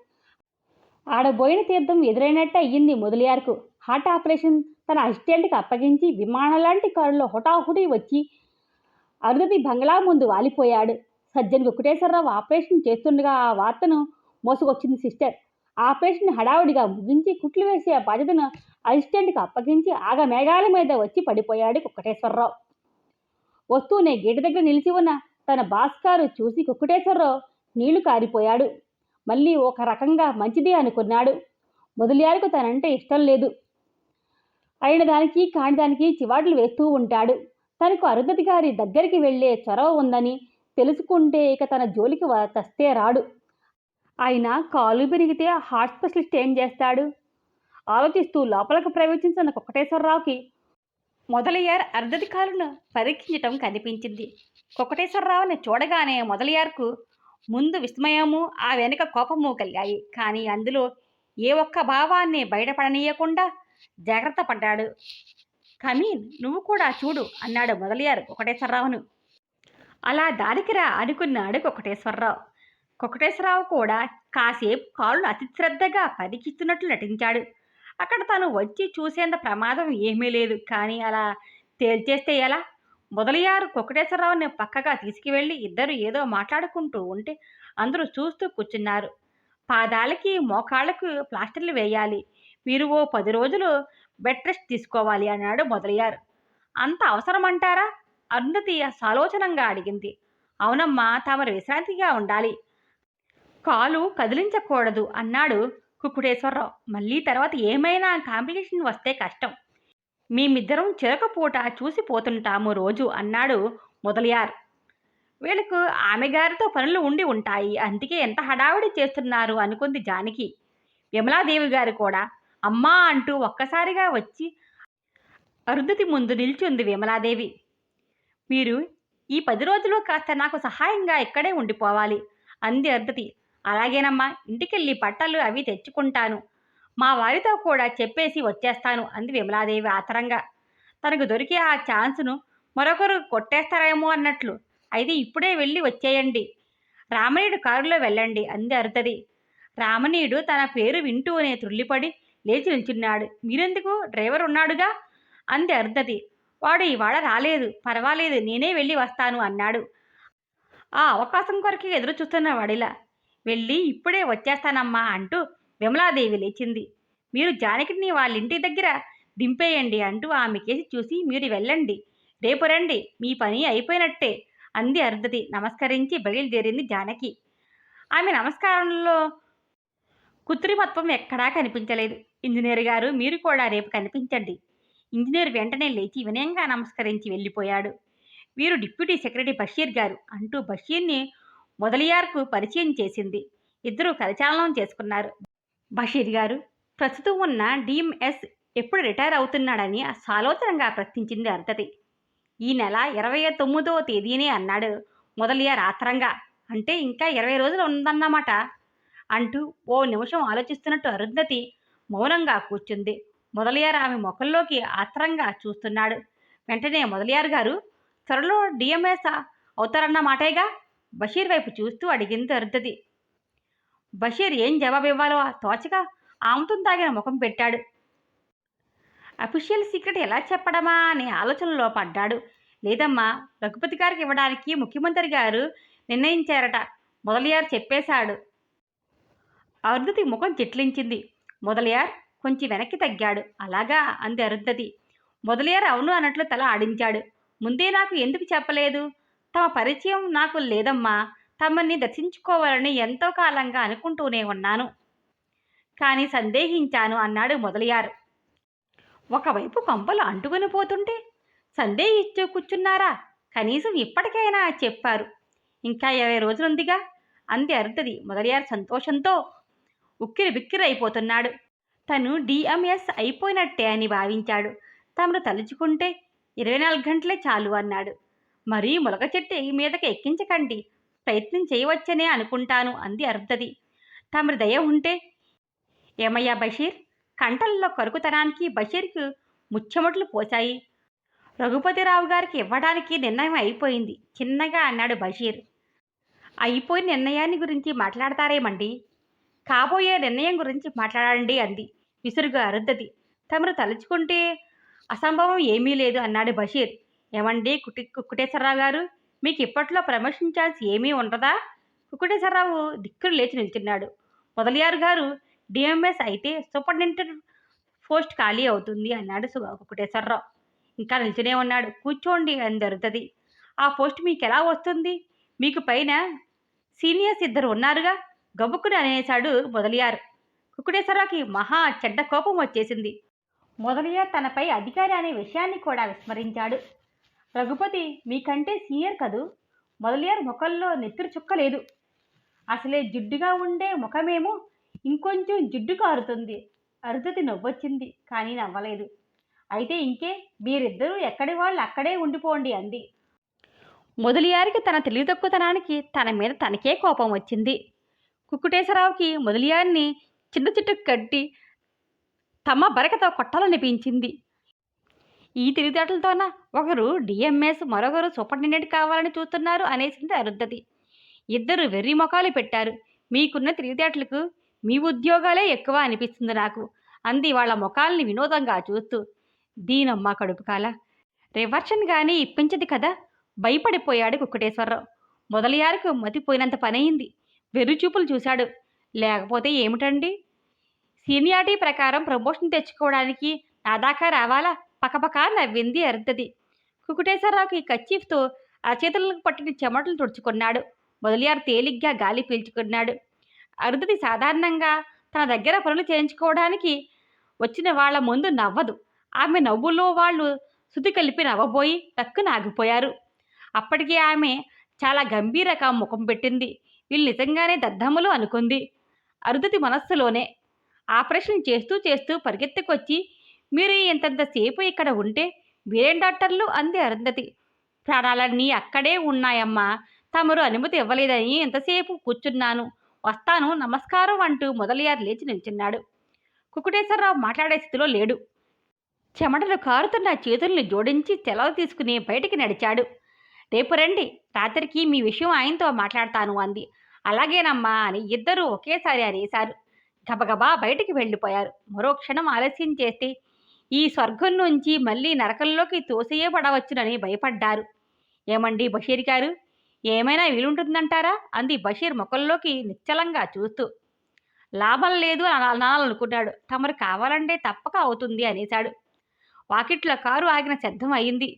ఆడబోయిన తీర్థం ఎదురైనట్టు అయ్యింది మొదలియార్కు. హార్ట్ ఆపరేషన్ తన అసిస్టెంట్కి అప్పగించి విమానంలాంటి కారులో హుటాహుటి వచ్చి అరుంధతి బంగ్లా ముందు వాలిపోయాడు. సర్జన్ వెంకటేశ్వరరావు ఆపరేషన్ చేస్తుండగా ఆ వార్తను మోసుకొచ్చింది సిస్టర్. ఆపరేషన్ హడావుడిగా ముగించి కుట్లు వేసే బాధ్యతను అసిస్టెంట్కి అప్పగించి ఆగమేఘాల మీద వచ్చి పడిపోయాడు వెంకటేశ్వరరావు. వస్తూనే గేటు దగ్గర నిలిచి ఉన్న తన బాస్ కారు చూసి వెంకటేశ్వరరావు నీళ్లు కారిపోయాడు. మళ్ళీ ఒక రకంగా మంచిదే అనుకున్నాడు. మొదలియారికి తనంటే ఇష్టం లేదు. అయిన దానికి కాని దానికి చివాట్లు వేస్తూ ఉంటాడు. తనకు అరుంధతి గారి దగ్గరికి వెళ్లే చొరవ ఉందని తెలుసుకుంటే ఇక తన జోలికి తెస్తే రాడు. ఆయన కాలు పెరిగితే హార్ట్ స్పెషలిస్ట్ ఏం చేస్తాడు? ఆలోచిస్తూ లోపలకు ప్రవేశించిన వెంకటేశ్వరరావుకి మొదలయ్యార్ అరుంధతి కాలును పరీక్షించటం కనిపించింది. వెంకటేశ్వరరావుని చూడగానే మొదలయ్యార్కు ముందు విస్మయము, ఆ వెనుక కోపము కలిగాయి. కానీ అందులో ఏ ఒక్క భావాన్ని బయటపడనీయకుండా జాగ్రత్త పడ్డాడు. కమీన్, నువ్వు కూడా చూడు అన్నాడు మొదలయ్యారు వెంకటేశ్వరరావును. అలా దానికి రా అనుకున్నాడు వెంకటేశ్వరరావు. వెంకటేశ్వరరావు కూడా కాసేపు కాలును అతి శ్రద్ధగా పరీక్షిస్తున్నట్లు నటించాడు. అక్కడ తను వచ్చి చూసేంత ప్రమాదం ఏమీ లేదు. కానీ అలా తేల్చేస్తే ఎలా? మొదలయ్యారు వెంకటేశ్వరరావుని పక్కగా తీసుకువెళ్ళి ఇద్దరు ఏదో మాట్లాడుకుంటూ ఉంటే అందరూ చూస్తూ కూర్చున్నారు. పాదాలకి మోకాళ్లకు ప్లాస్టర్లు వేయాలి. మీరు ఓ 10 రోజులు బెడ్ రెస్ట్ తీసుకోవాలి అన్నాడు మొదలయ్యారు. అంత అవసరమంటారా? అరుంధతి సాలోచనంగా అడిగింది. అవునమ్మా, తమరు విశ్రాంతిగా ఉండాలి. కాలు కదిలించకూడదు అన్నాడు కుక్కుటేశ్వరరావు. మళ్ళీ తర్వాత ఏమైనా కాంప్లికేషన్ వస్తే కష్టం. మేమిద్దరం చిరక పూట చూసిపోతుంటాము రోజు అన్నాడు మొదలయార్. వీళ్ళకు ఆమె గారితో పనులు ఉండి ఉంటాయి, అందుకే ఎంత హడావిడి చేస్తున్నారు అనుకుంది జానకి. విమలాదేవి గారు కూడా అమ్మా అంటూ ఒక్కసారిగా వచ్చి అరుంధతి ముందు నిల్చుంది విమలాదేవి. మీరు ఈ 10 రోజులు కాస్త నాకు సహాయంగా ఇక్కడే ఉండిపోవాలి అంది అరుంధతి. అలాగేనమ్మా, ఇంటికెళ్ళి బట్టలు అవి తెచ్చుకుంటాను, మా వారితో కూడా చెప్పేసి వచ్చేస్తాను అంది విమలాదేవి ఆతరంగా. తనకు దొరికే ఆ ఛాన్సును మరొకరు కొట్టేస్తారేమో అన్నట్లు. అయితే ఇప్పుడే వెళ్ళి వచ్చేయండి, రామనీయుడు కారులో వెళ్ళండి అంది అరుంధతి. రామనీయుడు తన పేరు వింటూనే త్రుళ్ళిపడి లేచి నిల్చున్నాడు. మీరెందుకు, డ్రైవర్ ఉన్నాడుగా అంది అరుంధతి. వాడు ఇవాళ రాలేదు, పర్వాలేదు, నేనే వెళ్ళి వస్తాను అన్నాడు. ఆ అవకాశం కొరకే ఎదురు చూస్తున్న వాడిలా. వెళ్ళి ఇప్పుడే వచ్చేస్తానమ్మా అంటూ విమలాదేవి లేచింది. మీరు జానకిని వాళ్ళింటి దగ్గర దింపేయండి అంటూ ఆమె కేసి చూసి, మీరు వెళ్ళండి, రేపు రండి, మీ పని అయిపోయినట్టే అంది అరుంధతి. నమస్కరించి బయలుదేరింది జానకి. ఆమె నమస్కారంలో కృత్రిమత్వం ఎక్కడా కనిపించలేదు. ఇంజనీర్ గారు, మీరు కూడా రేపు కనిపించండి. ఇంజనీర్ వెంటనే లేచి వినయంగా నమస్కరించి వెళ్ళిపోయాడు. వీరు డిప్యూటీ సెక్రటరీ బషీర్ గారు అంటూ బషీర్ని మొదలియార్కు పరిచయం చేసింది. ఇద్దరూ కరచాలనం చేసుకున్నారు. బషీర్ గారు, ప్రస్తుతం ఉన్న డిఎంఎస్ ఎప్పుడు రిటైర్ అవుతున్నాడని సాలోచనంగా ప్రశ్నించింది అరుంధతి. ఈ నెల 29వ తేదీనే అన్నాడు మొదలియార్ ఆత్రంగా. అంటే ఇంకా 20 రోజులు ఉందన్నమాట అంటూ ఓ నిమిషం ఆలోచిస్తున్నట్టు అరుంధతి మౌనంగా కూర్చుంది. మొదలియార్ ఆమె ముఖంలోకి ఆత్రంగా చూస్తున్నాడు. వెంటనే మొదలియార్ గారు, త్వరలో డిఎంఎస్ అవుతారన్నమాటేగా బషీర్ వైపు చూస్తూ అడిగింది అరుంధతి. బషీర్ ఏం జవాబు ఇవ్వాలో తోచక ఆముతం తాగిన ముఖం పెట్టాడు. అఫీషియల్ సీక్రెట్ ఎలా చెప్పడమా అనే ఆలోచనలో పడ్డాడు. లేదమ్మా, రఘుపతి గారికి ఇవ్వడానికి ముఖ్యమంత్రి గారు నిర్ణయించారట, మొదలియార్ చెప్పేశాడు. అరుంధతి ముఖం చిట్లించింది. మొదలియార్ కొంచెం వెనక్కి తగ్గాడు. అలాగా అంది అరుంధతి. మొదలియార్ అవును అన్నట్లు తల ఆడించాడు. ముందే నాకు ఎందుకు చెప్పలేదు? తమ పరిచయం నాకు లేదమ్మా, తమని దర్శించుకోవాలని ఎంతో కాలంగా అనుకుంటూనే ఉన్నాను, కానీ సందేహించాను అన్నాడు మొదలియార్. ఒకవైపు కొంపలు అంటుకుని పోతుంటే సందేహించు కూర్చున్నారా? కనీసం ఇప్పటికైనా చెప్పారు. ఇంకా 20 రోజులుందిగా అంది అరుంధతి. మొదలియార్ సంతోషంతో ఉక్కిరి బిక్కిరి అయిపోతున్నాడు. తను డిఎంఎస్ అయిపోయినట్టే అని భావించాడు. తమను తలుచుకుంటే 24 గంటలే చాలు అన్నాడు. మరీ ములగ చెట్టు మీదకి ఎక్కించకండి, ప్రయత్నం చేయవచ్చనే అనుకుంటాను అంది అరుంధతి. తమరి దయ ఉంటే. ఏమయ్యా బషీర్? కంటల్లో కరుకుతనానికి బషీర్కు ముచ్చెమట్లు పోశాయి. రఘుపతిరావు గారికి ఇవ్వడానికి నిర్ణయం అయిపోయింది చిన్నగా అన్నాడు బషీర్. అయిపోయిన నిర్ణయాన్ని గురించి మాట్లాడతారేమండి? కాబోయే నిర్ణయం గురించి మాట్లాడండి అంది విసురుగా అరుంధతి. తమరు తలుచుకుంటే అసంభవం ఏమీ లేదు అన్నాడు బషీర్. ఏమండి కుక్కుటేశ్వరరావు గారు, మీకు ఇప్పట్లో ప్రమోషన్ ఛాన్స్ ఏమీ ఉండదా? కుక్కుటేశ్వరరావు దిక్కులు లేచి నిల్చున్నాడు. మొదలియారు గారు డిఎంఎస్ అయితే సూపరింటెండెంట్ పోస్ట్ ఖాళీ అవుతుంది అన్నాడు కుక్కుటేశ్వరరావు. ఇంకా నిల్చునే ఉన్నాడు. కూర్చోండి అంది అరుంధతి. ఆ పోస్ట్ మీకు ఎలా వస్తుంది? మీకు పైన సీనియర్స్ ఇద్దరు ఉన్నారుగా గబుక్కుని అనేశాడు మొదలియారు. కుక్కుటేశ్వరరావుకి మహా చెడ్డ కోపం వచ్చేసింది. మొదలియార్ తనపై అధికారి అనే విషయాన్ని కూడా విస్మరించాడు. రఘుపతి మీకంటే సీనియర్ కదూ? మొదలియార్ ముఖంలో నెత్తురు చుక్క లేదు. అసలే జిడ్డుగా ఉండే ముఖమేమో ఇంకొంచెం జిడ్డు కారుతుంది. అరుంధతి నవ్వొచ్చింది, కానీ నవ్వలేదు. అయితే ఇంకే, మీరిద్దరూ ఎక్కడి వాళ్ళు అక్కడే ఉండిపోండి అంది. మొదలియారికి తన తెలివితక్కువతనానికి తన మీద తనకే కోపం వచ్చింది. కుక్కుటేశ్వరరావుకి మొదలియారిని చిన్న చిట్టు కట్టి తమ బరకతో కొట్టాలనిపించింది. ఈ తెలివితేటలతోన ఒకరు డిఎంఎస్, మరొకరు సూపరింటెండెంట్ కావాలని చూస్తున్నారు అనేసింది అరుంధతి. ఇద్దరు వెర్రి మొఖాలు పెట్టారు. మీకున్న తెలివితేటలకు మీ ఉద్యోగాలే ఎక్కువ అనిపిస్తుంది నాకు అంది వాళ్ళ ముఖాలని వినోదంగా చూస్తూ. దీనమ్మ కడుపుకాల, రివర్షన్ కానీ ఇప్పించదు కదా. భయపడిపోయాడు కుక్కుటేశ్వరరావు. మొదలియారికి మతిపోయినంత పనయింది. వెర్రిచూపులు చూశాడు. లేకపోతే ఏమిటండి, సీనియారిటీ ప్రకారం ప్రమోషన్ తెచ్చుకోవడానికి నా దాకా రావాలా? పకపకా నవ్వింది అరుంధతి. కుకుటేశ్వరరావుకి కర్చీఫ్తో ఆ చేతులకు పట్టిన చెమటలు తుడుచుకున్నాడు. మొదలియార్ తేలిగ్గా గాలి పీల్చుకున్నాడు. అరుంధతి సాధారణంగా తన దగ్గర పనులు చేయించుకోవడానికి వచ్చిన వాళ్ళ ముందు నవ్వదు. ఆమె నవ్వులో వాళ్ళు శృతి కలిపి నవ్వబోయి టక్కున ఆగిపోయారు. అప్పటికే ఆమె చాలా గంభీరగా ముఖం పెట్టింది. వీళ్ళు నిజంగానే దద్దమ్మలు అనుకుంది అరుంధతి మనస్సులోనే. ఆపరేషన్ చేస్తూ చేస్తూ పరిగెత్తుకొచ్చి మీరు ఇంతంతసేపు ఇక్కడ ఉంటే మీరేం డాక్టర్లు అంది అరుంధతి. ప్రాణాలన్నీ అక్కడే ఉన్నాయమ్మా. తమరు అనుమతి ఇవ్వలేదని ఎంతసేపు కూర్చున్నాను. వస్తాను, నమస్కారం అంటూ మొదలయారు లేచి నిల్చున్నాడు. కుకుటేశ్వరరావు మాట్లాడే స్థితిలో లేడు. చెమటలు కారుతున్న చేతుల్ని జోడించి సెలవు తీసుకుని బయటికి నడిచాడు. రేపు రండి, రాత్రికి మీ విషయం ఆయనతో మాట్లాడతాను అంది. అలాగేనమ్మా అని ఇద్దరూ ఒకేసారి అనేశారు. గబగబా బయటికి వెళ్ళిపోయారు. మరో క్షణం ఆలస్యం చేస్తే ఈ స్వర్గం నుంచి మళ్ళీ నరకంలోకి తోసేయబడవచ్చునని భయపడ్డారు. ఏమండి బషీర్ గారు, ఏమైనా వీలుంటుందంటారా అంది బషీర్ ముఖంలోకి నిశ్చలంగా చూస్తూ. లాభం లేదు అనాలనుకున్నాడు. తమరు కావాలంటే తప్పక అవుతుంది అనేశాడు. వాకిట్లో కారు ఆగిన శబ్దం అయింది.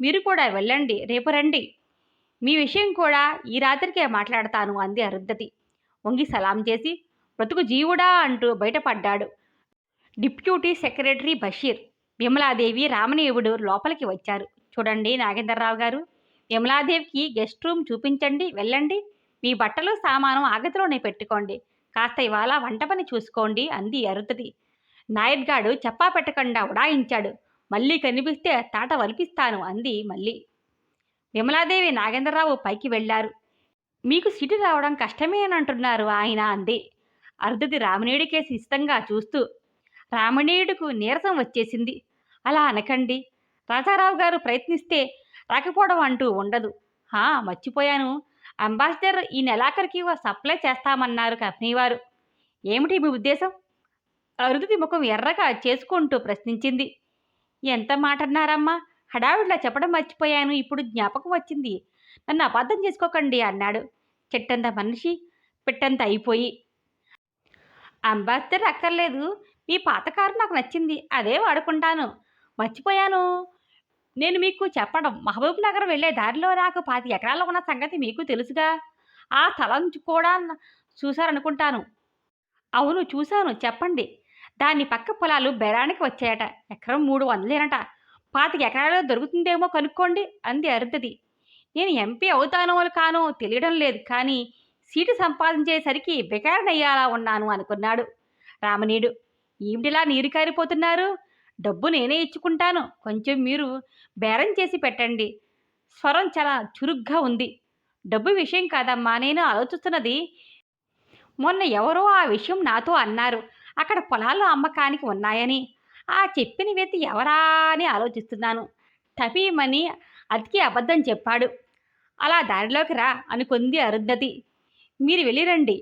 మీరు కూడా వెళ్ళండి, రేపు రండి. మీ విషయం కూడా ఈ రాత్రికే మాట్లాడతాను అంది అరుంధతి. వంగి సలాం చేసి బ్రతుకు జీవుడా అంటూ బయటపడ్డాడు డిప్యూటీ సెక్రటరీ బషీర్. విమలాదేవి రామనీయుడు లోపలికి వచ్చారు. చూడండి నాగేంద్రరావు గారు, విమలాదేవికి గెస్ట్ రూమ్ చూపించండి, వెళ్ళండి. మీ బట్టలు సామాను ఆగతిలోనే పెట్టుకోండి. కాస్త ఇవాళ వంట పని చూసుకోండి అంది అరుంధతి. నాయర్గాడు చెప్పా పెట్టకుండా ఉడాయించాడు. మళ్ళీ కనిపిస్తే తాట వలిపిస్తాను అంది మళ్ళీ. విమలాదేవి నాగేంద్రరావు పైకి వెళ్లారు. మీకు సీటు రావడం కష్టమేనంటున్నారు ఆయన అంది. అరుంధతి రామనీయుడికేసి ఇష్టంగా చూస్తూ. రామనీయుడికు నీరసం వచ్చేసింది. అలా అనకండి, రాజారావు గారు ప్రయత్నిస్తే రాకపోవడం అంటూ ఉండదు. మర్చిపోయాను, అంబాసిడర్ ఈ నెలాఖరికి సప్లై చేస్తామన్నారు కంపెనీ వారు. ఏమిటి మీ ఉద్దేశం? అరుంధతి ముఖం ఎర్రగా చేసుకుంటూ ప్రశ్నించింది. ఎంత మాట అన్నారమ్మా, హడావిడిలా చెప్పడం మర్చిపోయాను, ఇప్పుడు జ్ఞాపకం వచ్చింది. నన్ను అబద్ధం చేసుకోకండి అన్నాడు. చెట్టంత మనిషి పెట్టంత అయిపోయి. అంబాసిడర్ అక్కర్లేదు, మీ పాత కారు నాకు నచ్చింది, అదే వాడుకుంటాను. మర్చిపోయాను నేను మీకు చెప్పడం, మహబూబ్ నగర్ వెళ్ళే దారిలో నాకు 25 ఎకరాలు ఉన్న సంగతి మీకు తెలుసుగా. ఆ స్థలం కూడా చూశారనుకుంటాను. అవును చూశాను, చెప్పండి. దాని పక్క పొలాలు బేరానికి వచ్చాయట. ఎకరం 300 25 ఎకరాలు దొరుకుతుందేమో కనుక్కోండి అంది అరుంధతి. నేను ఎంపీ అవుతానో కానో తెలియడం లేదు, కానీ సీటు సంపాదించేసరికి బెకారనయ్యాలా ఉన్నాను అనుకున్నాడు రామనీయుడు. ఏమిటిలా నీరు కారిపోతున్నారు? డబ్బు నేనే ఇచ్చుకుంటాను, కొంచెం మీరు బేరం చేసి పెట్టండి. స్వరం చాలా చురుగ్గా ఉంది. డబ్బు విషయం కాదమ్మా నేను ఆలోచిస్తున్నది. మొన్న ఎవరో ఆ విషయం నాతో అన్నారు, అక్కడ పొలాలు అమ్మకానికి ఉన్నాయని. ఆ చెప్పిన వ్యక్తి ఎవరా అని ఆలోచిస్తున్నాను. టపీమని అతికి అబద్ధం చెప్పాడు. అలా దారిలోకి రా అనుకుంది అరుంధతి. మీరు వెళ్ళిరండి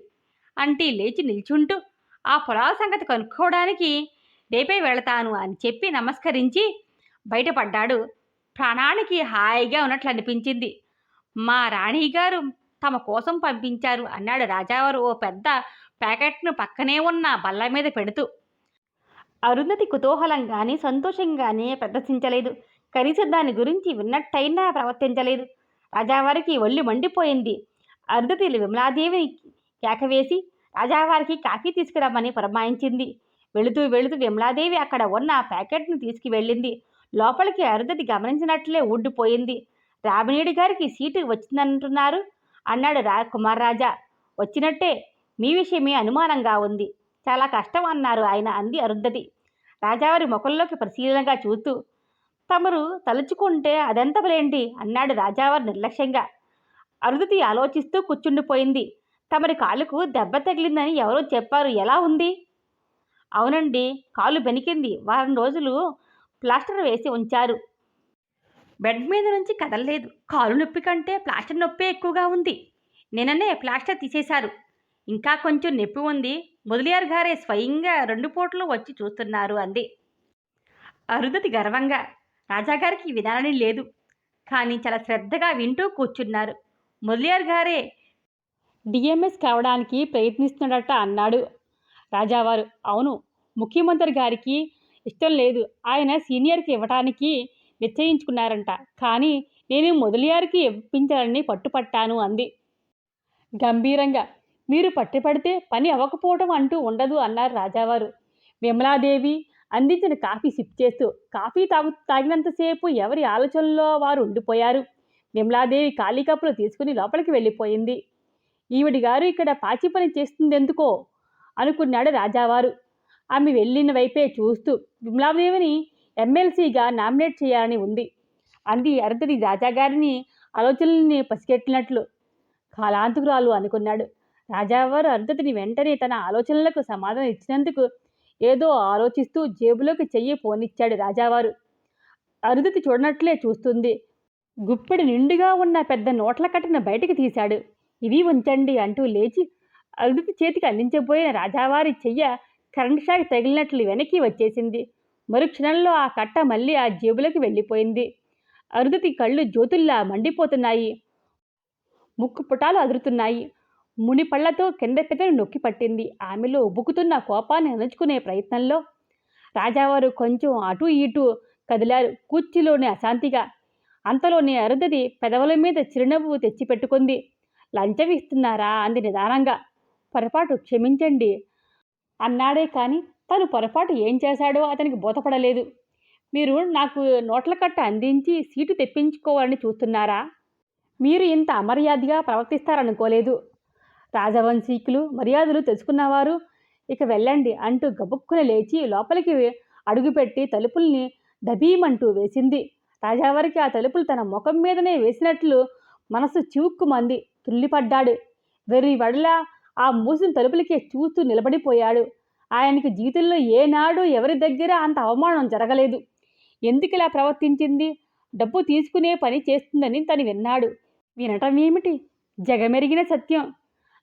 అంటే లేచి నిల్చుంటూ ఆ పొలాల సంగతి కనుక్కోవడానికి రేపే వెళతాను అని చెప్పి నమస్కరించి బయటపడ్డాడు. ప్రాణానికి హాయిగా ఉన్నట్లు అనిపించింది. మా రాణిగారు తమ కోసం పంపించారు అన్నాడు రాజావారు ఓ పెద్ద ప్యాకెట్ను పక్కనే ఉన్న బల్ల మీద పెడుతూ. అరుంధతి కుతూహలంగానే సంతోషంగానే ప్రదర్శించలేదు. కనీసం దాని గురించి విన్నట్టయినా ప్రవర్తించలేదు. రాజావారికి ఒళ్ళు మండిపోయింది. అరుంధతి విమలాదేవిని కేకవేసి రాజావారికి కాఫీ తీసుకురమ్మని పురమాయించింది. వెళుతూ వెళుతూ విమలాదేవి అక్కడ ఉన్న ప్యాకెట్ను తీసుకువెళ్ళింది. లోపలికి అరుంధతి గమనించినట్లే ఊడిపోయింది. రామనీయుడి గారికి సీటు వచ్చిందంటున్నారు అన్నాడు కుమార్రాజా. వచ్చినట్టే, మీ విషయమే అనుమానంగా ఉంది. చాలా కష్టం అన్నారు ఆయన అంది అరుంధతి రాజావారి ముఖంలోకి పరిశీలనగా చూస్తూ. తమరు తలుచుకుంటే అదెంతలేంటి అన్నాడు రాజావారు నిర్లక్ష్యంగా. అరుంధతి ఆలోచిస్తూ కూర్చుండిపోయింది. తమరి కాలుకు దెబ్బ తగిలిందని ఎవరో చెప్పారు, ఎలా ఉంది? అవునండి, కాలు బెనికింది. వారం రోజులు ప్లాస్టర్ వేసి ఉంచారు. బెడ్ మీద నుంచి కదలలేదు. కాలు నొప్పి కంటే ప్లాస్టర్ నొప్పి ఎక్కువగా ఉంది. నిన్ననే ప్లాస్టర్ తీసేశారు. ఇంకా కొంచెం నొప్పి ఉంది. మొదలియార్ గారే స్వయంగా 2 పూటలు వచ్చి చూస్తున్నారు అంది అరుంధతి గర్వంగా. రాజాగారికి వినాలని లేదు, కానీ చాలా శ్రద్ధగా వింటూ కూర్చున్నారు. మొదలియార్ గారే డిఎంఎస్ కావడానికి ప్రయత్నిస్తున్నట్ట అన్నాడు రాజావారు. అవును, ముఖ్యమంత్రి గారికి ఇష్టం లేదు. ఆయన సీనియర్‌కి ఇవ్వటానికి నిశ్చయించుకున్నారంట. కానీ నేను మొదలియారికి ఇప్పించాలని పట్టుపట్టాను అంది గంభీరంగా. మీరు పట్టుపడితే పని అవ్వకపోవటం అంటూ ఉండదు అన్నారు రాజావారు. విమలాదేవి అందించిన కాఫీ సిప్ చేస్తూ. కాఫీ తాగినంతసేపు ఎవరి ఆలోచనలో వారు ఉండిపోయారు. విమలాదేవి ఖాళీ కప్పులు తీసుకుని లోపలికి వెళ్ళిపోయింది. ఈవిడి గారు ఇక్కడ పాచి పని చేస్తుందెందుకో అనుకున్నాడు రాజావారు. ఆమె వెళ్ళిన వైపే చూస్తూ. విమలాదేవిని ఎమ్మెల్సీగా నామినేట్ చేయాలని ఉంది అంది అరుంధతి రాజాగారిని ఆలోచనల్ని పసిగట్టినట్లు. కాలాంతకురాలు అనుకున్నాడు రాజావారు. అరుంధతిని వెంటనే తన ఆలోచనలకు సమాధానం ఇచ్చినందుకు ఏదో ఆలోచిస్తూ జేబులోకి చెయ్యి పోనిచ్చాడు రాజావారు. అరుంధతి చూడనట్లే చూస్తుంది. గుప్పెడు నిండుగా ఉన్న పెద్ద నోట్ల కట్టను బయటికి తీశాడు. ఇవి ఉంచండి అంటూ లేచి అరుంధతి చేతికి అందించబోయిన రాజావారి చెయ్య కరెంట్ షాక్ తగిలినట్లు వెనక్కి వచ్చేసింది. మరుక్షణంలో ఆ కట్ట మళ్ళీ ఆ జేబులోకి వెళ్ళిపోయింది. అరుంధతి కళ్ళు జ్యోతుల్లా మండిపోతున్నాయి. ముక్కు పుటాలు అదురుతున్నాయి. మునిపళ్లతో కింద పెదను నొక్కి పట్టింది. ఆమెలో ఉబుకుతున్న కోపాన్ని అణుచుకునే ప్రయత్నంలో రాజావారు కొంచెం అటూ ఇటూ కదిలారు కూర్చిలోని అశాంతిగా. అంతలోనే అరుంధతి పెదవుల మీద చిరునవ్వు తెచ్చిపెట్టుకుంది. లంచం ఇస్తున్నారా అంది నిదానంగా. పొరపాటు, క్షమించండి అన్నాడే కానీ తను పొరపాటు ఏం చేశాడో అతనికి బోధపడలేదు. మీరు నాకు నోట్ల కట్ట అందించి సీటు తెప్పించుకోవాలని చూస్తున్నారా? మీరు ఇంత అమర్యాదగా ప్రవర్తిస్తారనుకోలేదు. రాజవంశీకులు మర్యాదలు తెలుసుకున్నవారు. ఇక వెళ్ళండి అంటూ గబుక్కున లేచి లోపలికి అడుగుపెట్టి తలుపుల్ని దబీమంటూ వేసింది. రాజావారికి ఆ తలుపులు తన ముఖం మీదనే వేసినట్లు మనసు చివుక్కుమంది. తుల్లిపడ్డాడు. వెర్రి వడలా ఆ మూసిన తలుపులకే చూస్తూ నిలబడిపోయాడు. ఆయనకి జీవితంలో ఏనాడు ఎవరి దగ్గర అంత అవమానం జరగలేదు. ఎందుకిలా ప్రవర్తించింది? డబ్బు తీసుకునే పని చేస్తుందని తను విన్నాడు. వినటం ఏమిటి? జగమెరిగిన సత్యం.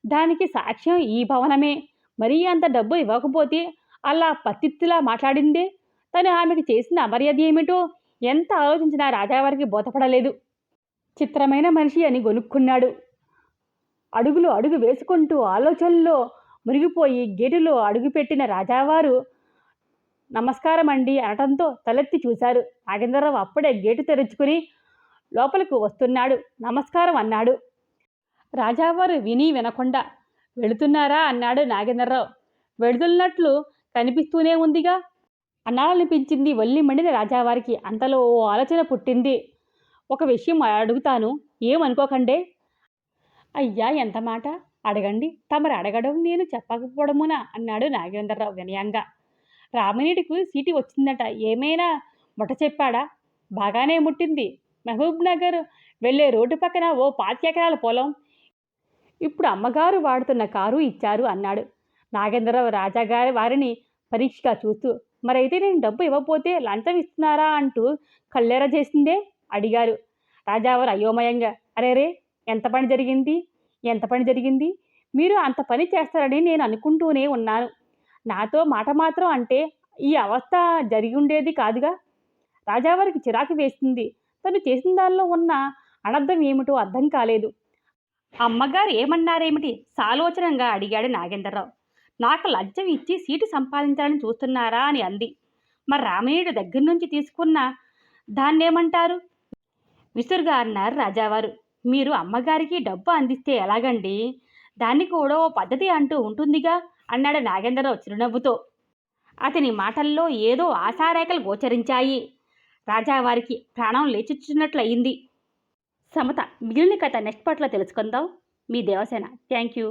దానికి సాక్ష్యం ఈ భవనమే. మరీ అంత డబ్బు ఇవ్వకపోతే అలా పత్తిత్తులా మాట్లాడిందే. తను ఆమెకు చేసిన అమర్యాద ఏమిటో ఎంత ఆలోచించినా రాజావారికి బోధపడలేదు. చిత్రమైన మనిషి అని గొనుక్కున్నాడు. అడుగు వేసుకుంటూ ఆలోచనల్లో మునిగిపోయి గేటులో అడుగుపెట్టిన రాజావారు నమస్కారం అండి అనటంతో తలెత్తి చూశారు. నాగేంద్రరావు అప్పుడే గేటు తెరుచుకుని లోపలకు వస్తున్నాడు. నమస్కారం అన్నాడు. రాజావారు విని వినకుండా వెళుతున్నారా అన్నాడు నాగేంద్రరావు. వెళుతున్నట్లు కనిపిస్తూనే ఉందిగా అనాలనిపించింది ఒల్లి మండిన రాజావారికి. అంతలో ఓ ఆలోచన పుట్టింది. ఒక విషయం అడుగుతాను, ఏమనుకోకండే. అయ్యా, ఎంత మాట? అడగండి. తమరు అడగడం నేను చెప్పకపోవడమునా అన్నాడు నాగేంద్రరావు వినయంగా. రామినీడికి సీటు వచ్చిందట. ఏమైనా ముట్ట చెప్పాడా? బాగానే ముట్టింది. మహబూబ్ నగర్ వెళ్ళే రోడ్డు పక్కన ఓ 25 ఎకరాల పొలం, ఇప్పుడు అమ్మగారు వాడుతున్న కారు ఇచ్చారు అన్నాడు నాగేంద్రరావు రాజాగారి వారిని పరీక్షగా చూస్తూ. మరైతే నేను డబ్బు ఇవ్వకపోతే లంచం ఇస్తున్నారా అంటూ కళ్ళెర చేసిందే అడిగారు రాజావారు అయోమయంగా. అరేరే, ఎంత పని జరిగింది? మీరు అంత పని చేస్తారని నేను అనుకుంటూనే ఉన్నాను. నాతో మాట మాత్రం అంటే ఈ అవస్థ జరిగి ఉండేది కాదుగా. రాజావారికి చిరాకు వేసింది. తను చేసిన దానిలో ఉన్న అనర్థం ఏమిటో అర్థం కాలేదు. అమ్మగారు ఏమన్నారేమిటి? సాలోచనంగా అడిగాడు నాగేంద్రరావు. నాకు లంచం ఇచ్చి సీటు సంపాదించాలని చూస్తున్నారా అని అంది. మరి రామనీయుడు దగ్గర నుంచి తీసుకున్న దాన్నేమంటారు? విసురుగా అన్నారు రాజావారు. మీరు అమ్మగారికి డబ్బు అందిస్తే ఎలాగండి? దానికి కూడా ఓ పద్ధతి అంటూ ఉంటుందిగా అన్నాడు నాగేంద్రరావు చిరునవ్వుతో. అతని మాటల్లో ఏదో ఆశారేఖలు గోచరించాయి. రాజావారికి ప్రాణం లేచిచ్చున్నట్లయింది. సమత. మిగిలిన కథ నెక్స్ట్ పార్ట్లో తెలుసుకుందాం. మీ దేవసేన. Thank you.